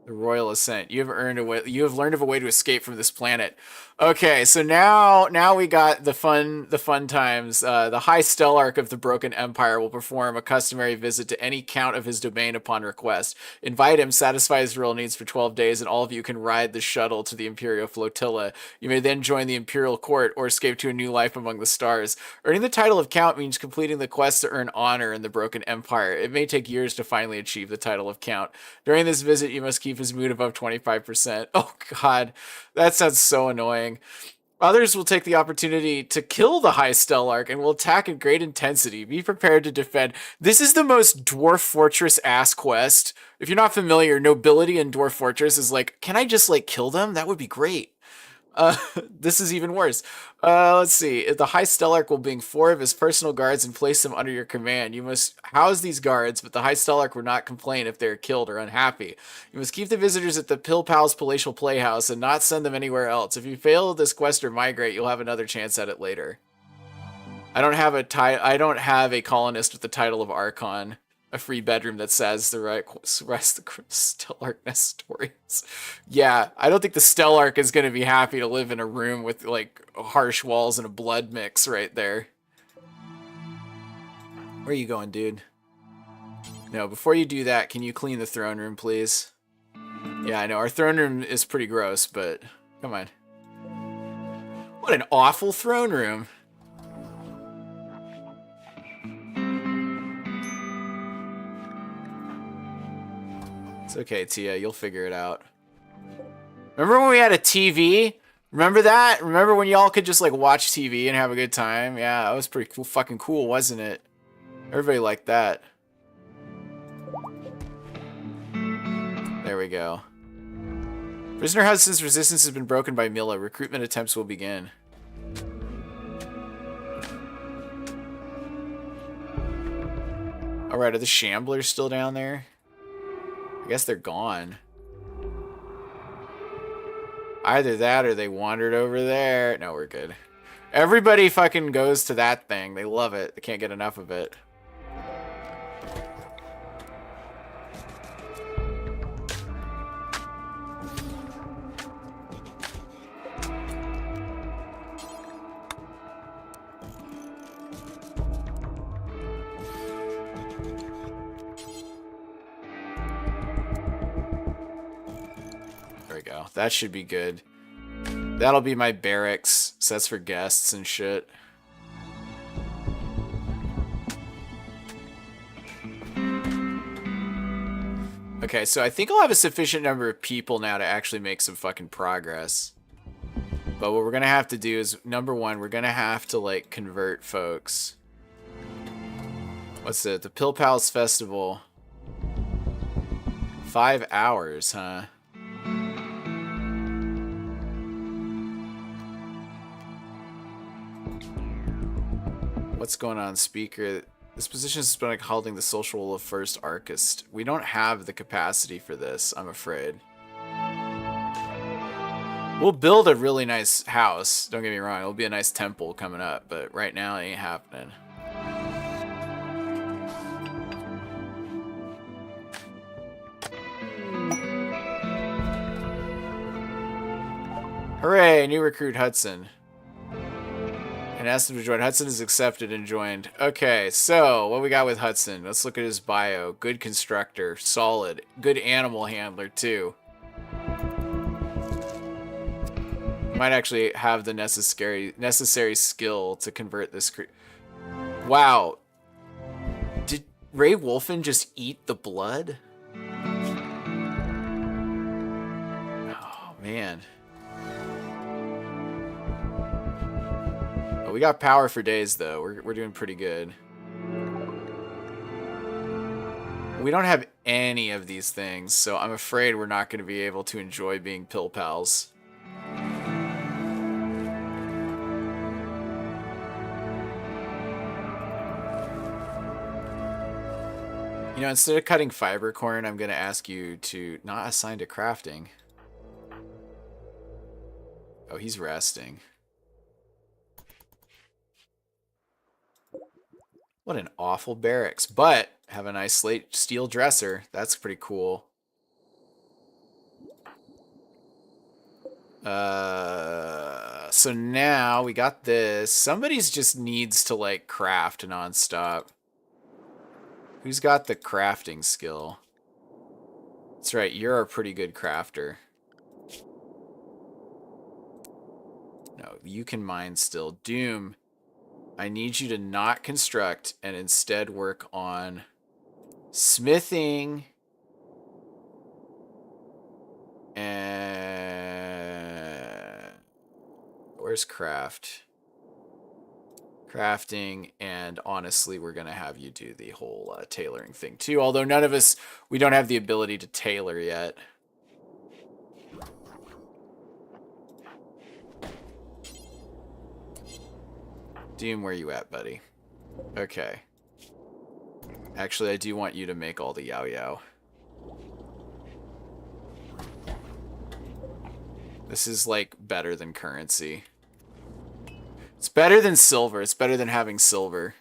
The Royal Ascent. You have earned a way. You have learned of a way to escape from this planet. Okay, so now we got the fun times. The High Stellarch of the Broken Empire will perform a customary visit to any count of his domain upon request. Invite him, satisfy his real needs for 12 days, and all of you can ride the shuttle to the Imperial Flotilla. You may then join the Imperial Court or escape to a new life among the stars. Earning the title of Count means completing the quest to earn honor in the Broken Empire. It may take years to finally achieve the title of Count. During this visit, you must keep his mood above 25%. Oh god, that sounds so annoying. Others will take the opportunity to kill the High Stellarch and will attack in great intensity. Be prepared to defend. This is the most Dwarf Fortress ass quest. If you're not familiar, nobility in Dwarf Fortress is like, can I just like kill them? That would be great. This is even worse. Let's see. The High Stellarch will bring 4 of his personal guards and place them under your command. You must house these guards, but the High Stellarch will not complain if they are killed or unhappy. You must keep the visitors at the PALLS palatial playhouse and not send them anywhere else. If you fail this quest or migrate, you'll have another chance at it later. I don't have a colonist with the title of Archon. A free bedroom that says the rest of the Stellarch Nestorians. Yeah, I don't think the Stellarch is going to be happy to live in a room with, like, harsh walls and a blood mix right there. Where are you going, dude? No, before you do that, can you clean the throne room, please? Yeah, I know, our throne room is pretty gross, but come on. What an awful throne room. It's okay, Tia. You'll figure it out. Remember when we had a TV? Remember that? Remember when y'all could just like watch TV and have a good time? Yeah, that was pretty cool, fucking cool, wasn't it? Everybody liked that. There we go. Prisoner Hudson's resistance has been broken by Milla. Recruitment attempts will begin. Alright, are the Shamblers still down there? I guess they're gone. Either that or they wandered over there. No, we're good. Everybody fucking goes to that thing. They love it. They can't get enough of it. That should be good. That'll be my barracks. So that's for guests and shit. Okay, so I think I'll have a sufficient number of people now to actually make some fucking progress. But what we're gonna have to do is, number one, we're gonna have to, like, convert folks. What's it? The PALLS Festival. 5 hours, huh? What's going on, speaker? This position has been like holding the social role of first archist. We don't have the capacity for this, I'm afraid. We'll build a really nice house, don't get me wrong. It'll be a nice temple coming up, but right now it ain't happening. Hooray, new recruit Hudson. And asked him to join. Hudson is accepted and joined. Okay, so what we got with Hudson? Let's look at his bio. Good constructor, solid, good animal handler too. Might actually have the necessary skill to convert this. Wow, did Ray Wolfen just eat the blood? Oh man. We got power for days, though. We're doing pretty good. We don't have any of these things, so I'm afraid we're not going to be able to enjoy being pill pals. You know, instead of cutting fiber corn, I'm going to ask you to not assign to crafting. Oh, he's resting. What an awful barracks. But have a nice slate steel dresser. That's pretty cool. So now we got this. Somebody's just needs to like craft nonstop. Who's got the crafting skill? That's right, you're a pretty good crafter. No, you can mine still. Doom, I need you to not construct and instead work on smithing and where's craft? Crafting, and honestly, we're going to have you do the whole tailoring thing too, although none of us, we don't have the ability to tailor yet. Doom, where you at, buddy? Okay. Actually, I do want you to make all the yao-yao. This is, like, better than currency. It's better than silver. It's better than having silver.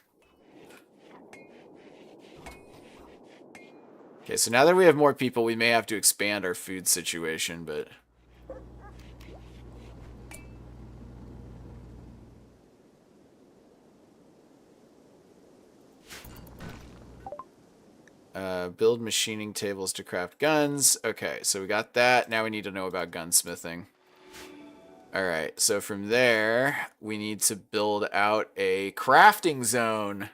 Okay, so now that we have more people, we may have to expand our food situation, but... build machining tables to craft guns. Okay, so we got that. Now we need to know about gunsmithing. Alright, so from there, we need to build out a crafting zone.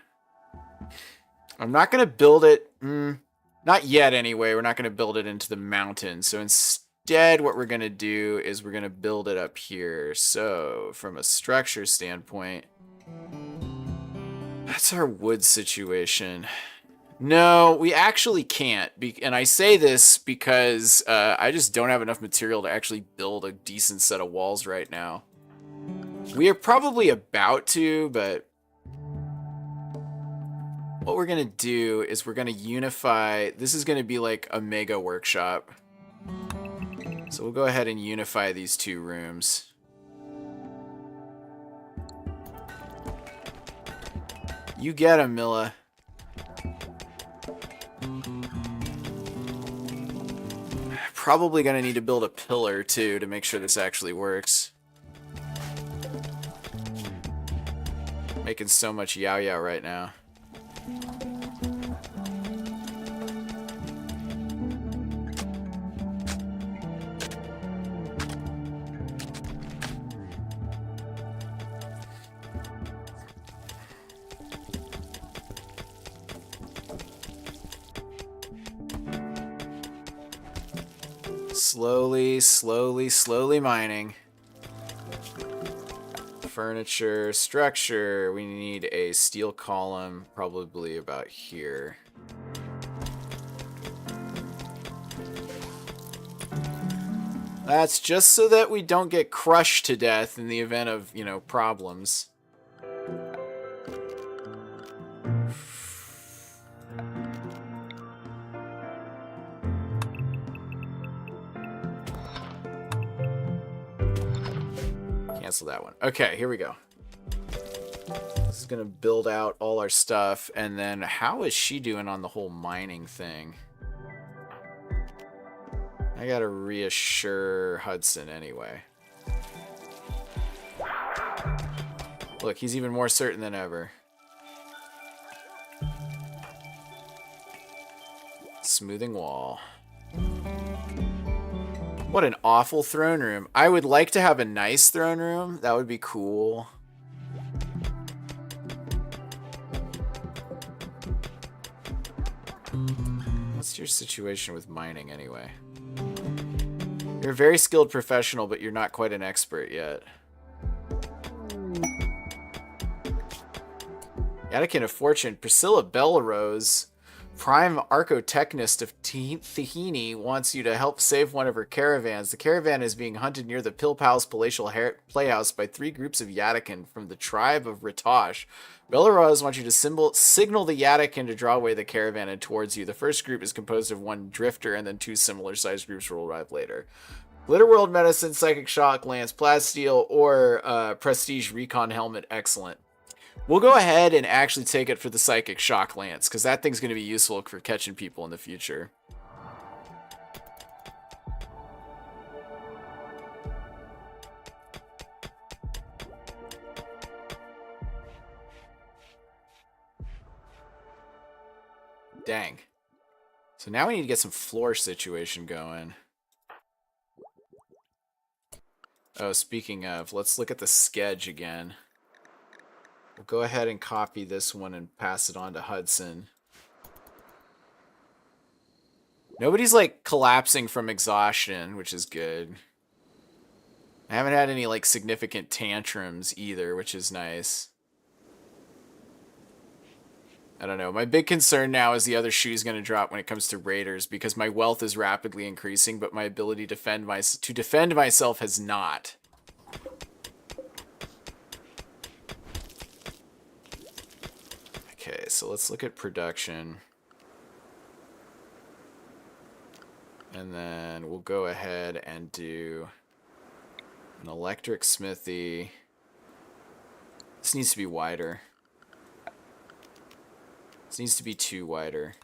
I'm not going to build it... not yet, anyway. We're not going to build it into the mountain. So instead, what we're going to do is we're going to build it up here. So, from a structure standpoint... That's our wood situation. No, we actually can't. And I say this because I just don't have enough material to actually build a decent set of walls right now. We are probably about to, but what we're going to do is we're going to unify. This is going to be like a mega workshop. So we'll go ahead and unify these two rooms. You get 'em, Milla. Probably gonna need to build a pillar too to make sure this actually works. Making so much yao-yao right now. Slowly mining. Furniture, structure. We need a steel column, probably about here. That's just so that we don't get crushed to death in the event of, you know, problems. Cancel that one. Okay, here we go. This is gonna build out all our stuff, and then how is she doing on the whole mining thing? I gotta reassure Hudson anyway. Look, he's even more certain than ever. Smoothing wall. What an awful throne room. I would like to have a nice throne room. That would be cool. What's your situation with mining anyway? You're a very skilled professional, but you're not quite an expert yet. Attican of Fortune. Priscilla Belrose. Prime Archotechnist of Tahini wants you to help save one of her caravans. The caravan is being hunted near the PALLS palatial playhouse by 3 groups of Yatakan from the tribe of Ritosh. Belaraz wants you to signal the Yatakan to draw away the caravan and towards you. The first group is composed of 1 drifter, and then 2 similar-sized groups will arrive later. Glitterworld Medicine, Psychic Shock, Lance, Plasteel, or Prestige Recon Helmet. Excellent. We'll go ahead and actually take it for the Psychic Shock Lance, because that thing's going to be useful for catching people in the future. Dang. So now we need to get some floor situation going. Oh, speaking of, let's look at the sketch again. We'll go ahead and copy this one and pass it on to Hudson. Nobody's like collapsing from exhaustion, which is good. I haven't had any like significant tantrums either, which is nice. I don't know. My big concern now is the other shoe's going to drop when it comes to raiders, because my wealth is rapidly increasing, but my ability to defend myself has not. Okay, so let's look at production. And then we'll go ahead and do an electric smithy. This needs to be wider. This needs to be 2 wider.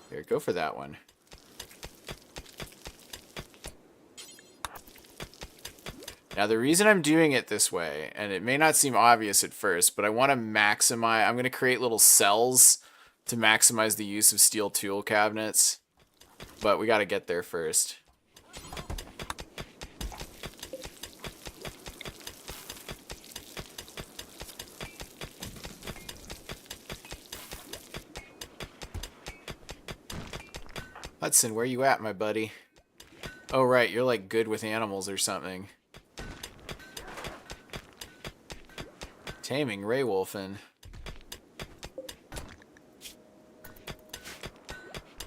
Here, go for that one. Now, the reason I'm doing it this way, and it may not seem obvious at first, but I want to maximize... I'm going to create little cells to maximize the use of steel tool cabinets. But we got to get there first. Hudson, where you at, my buddy? Oh, right, you're like good with animals or something. Taming Raywolfen.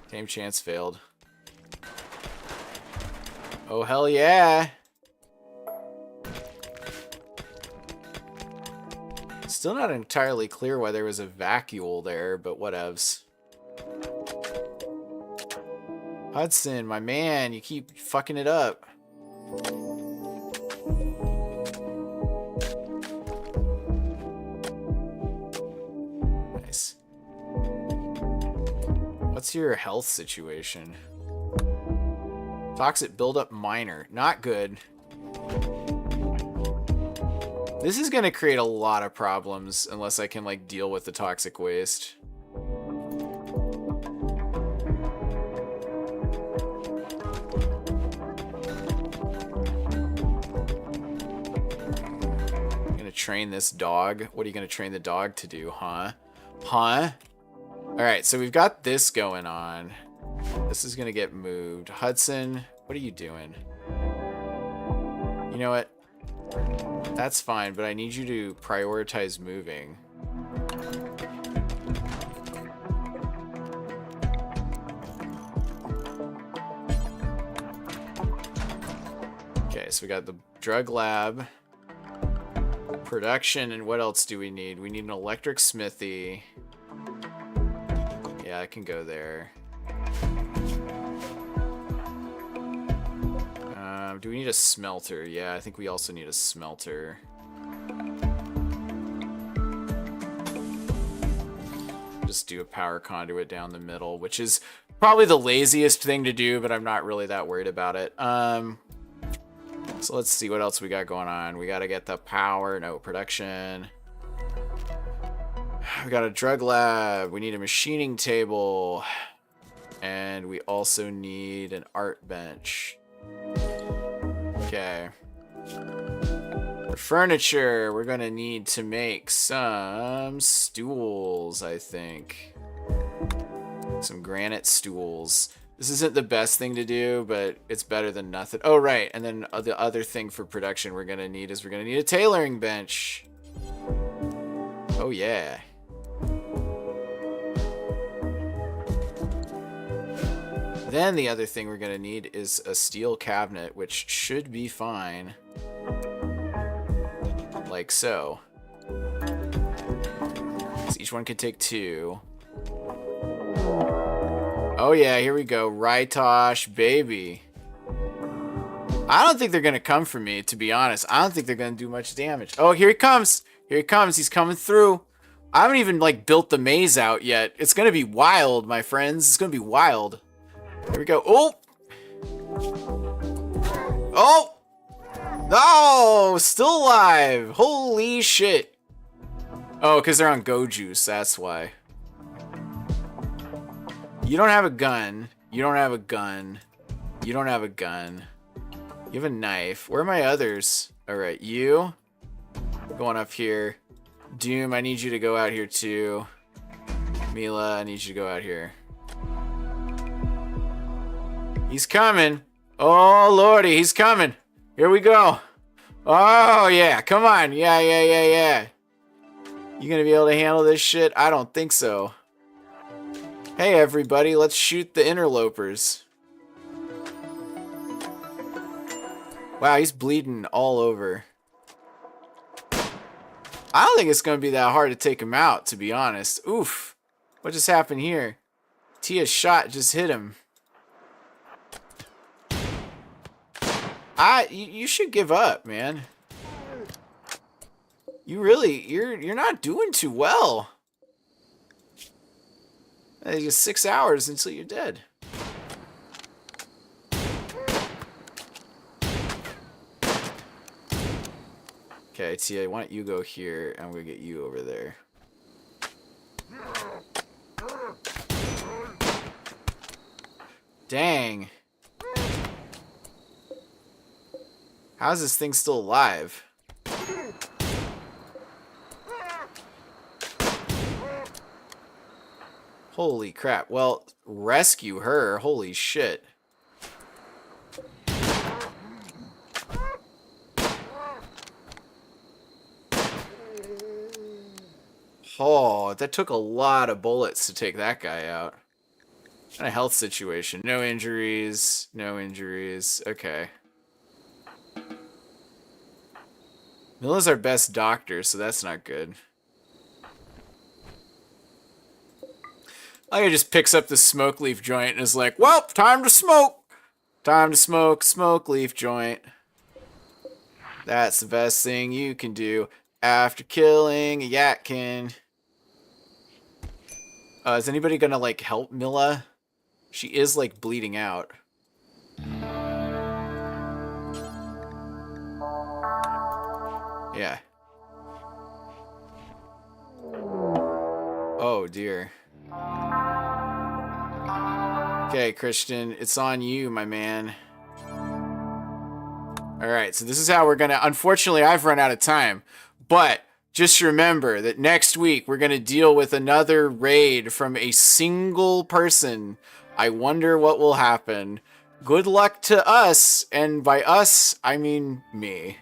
Tame chance failed. Oh, hell yeah! Still not entirely clear why there was a vacuole there, but whatevs. Hudson, my man, you keep fucking it up. Nice. What's your health situation? Toxic buildup minor. Not good. This is going to create a lot of problems unless I can, like, deal with the toxic waste. Train this dog. What are you going to train the dog to do, huh? Huh? Alright, so we've got this going on. This is going to get moved. Hudson, what are you doing? You know what? That's fine, but I need you to prioritize moving. Okay, so we got the drug lab. Production, and what else do we need? We need an electric smithy. Yeah, I can go there. Do we need a smelter? Yeah, I think we also need a smelter. Just do a power conduit down the middle, which is probably the laziest thing to do, but I'm not really that worried about it. So let's see what else we got going on. We got to get the power. No, production. We got a drug lab. We need a machining table. And we also need an art bench. Okay. For furniture, we're going to need to make some stools, I think. Some granite stools. This isn't the best thing to do, but it's better than nothing. Oh, right. And then the other thing for production we're going to need is we're going to need a tailoring bench. Oh, yeah. Then the other thing we're going to need is a steel cabinet, which should be fine. Like so. So each one can take 2. Oh yeah, here we go. Rytosh, baby. I don't think they're going to come for me, to be honest. I don't think they're going to do much damage. Oh, here he comes. Here he comes. He's coming through. I haven't even, like, built the maze out yet. It's going to be wild, my friends. It's going to be wild. Here we go. Oh! Oh! No! Still alive! Holy shit! Oh, because they're on Go Juice. That's why. You don't have a gun. You don't have a gun. You don't have a gun. You have a knife. Where are my others? Alright, you. Going up here. Doom, I need you to go out here too. Mila, I need you to go out here. He's coming. Oh, lordy, he's coming. Here we go. Oh, yeah, come on. Yeah. You gonna be able to handle this shit? I don't think so. Hey, everybody, let's shoot the interlopers. Wow, he's bleeding all over. I don't think it's going to be that hard to take him out, to be honest. Oof. What just happened here? Tia's shot just hit him. You should give up, man. You really, you're not doing too well. It's 6 hours until you're dead. Okay, Tia, why don't you go here, and I'm gonna get you over there. Dang. How's this thing still alive? Holy crap. Well, rescue her. Holy shit. Oh, that took a lot of bullets to take that guy out. And a health situation. No injuries. No injuries. Okay. Mila's our best doctor, so that's not good. Aya just picks up the smoke leaf joint and is like, well, time to smoke. Time to smoke, smoke leaf joint. That's the best thing you can do after killing a Yatkin. Is anybody gonna, like, help Mila? She is, like, bleeding out. Yeah. Oh, dear. Okay, Christian, it's on you, my man. Alright, so this is how we're gonna... Unfortunately, I've run out of time. But just remember that next week we're gonna deal with another raid from a single person. I wonder what will happen. Good luck to us, and by us, I mean me.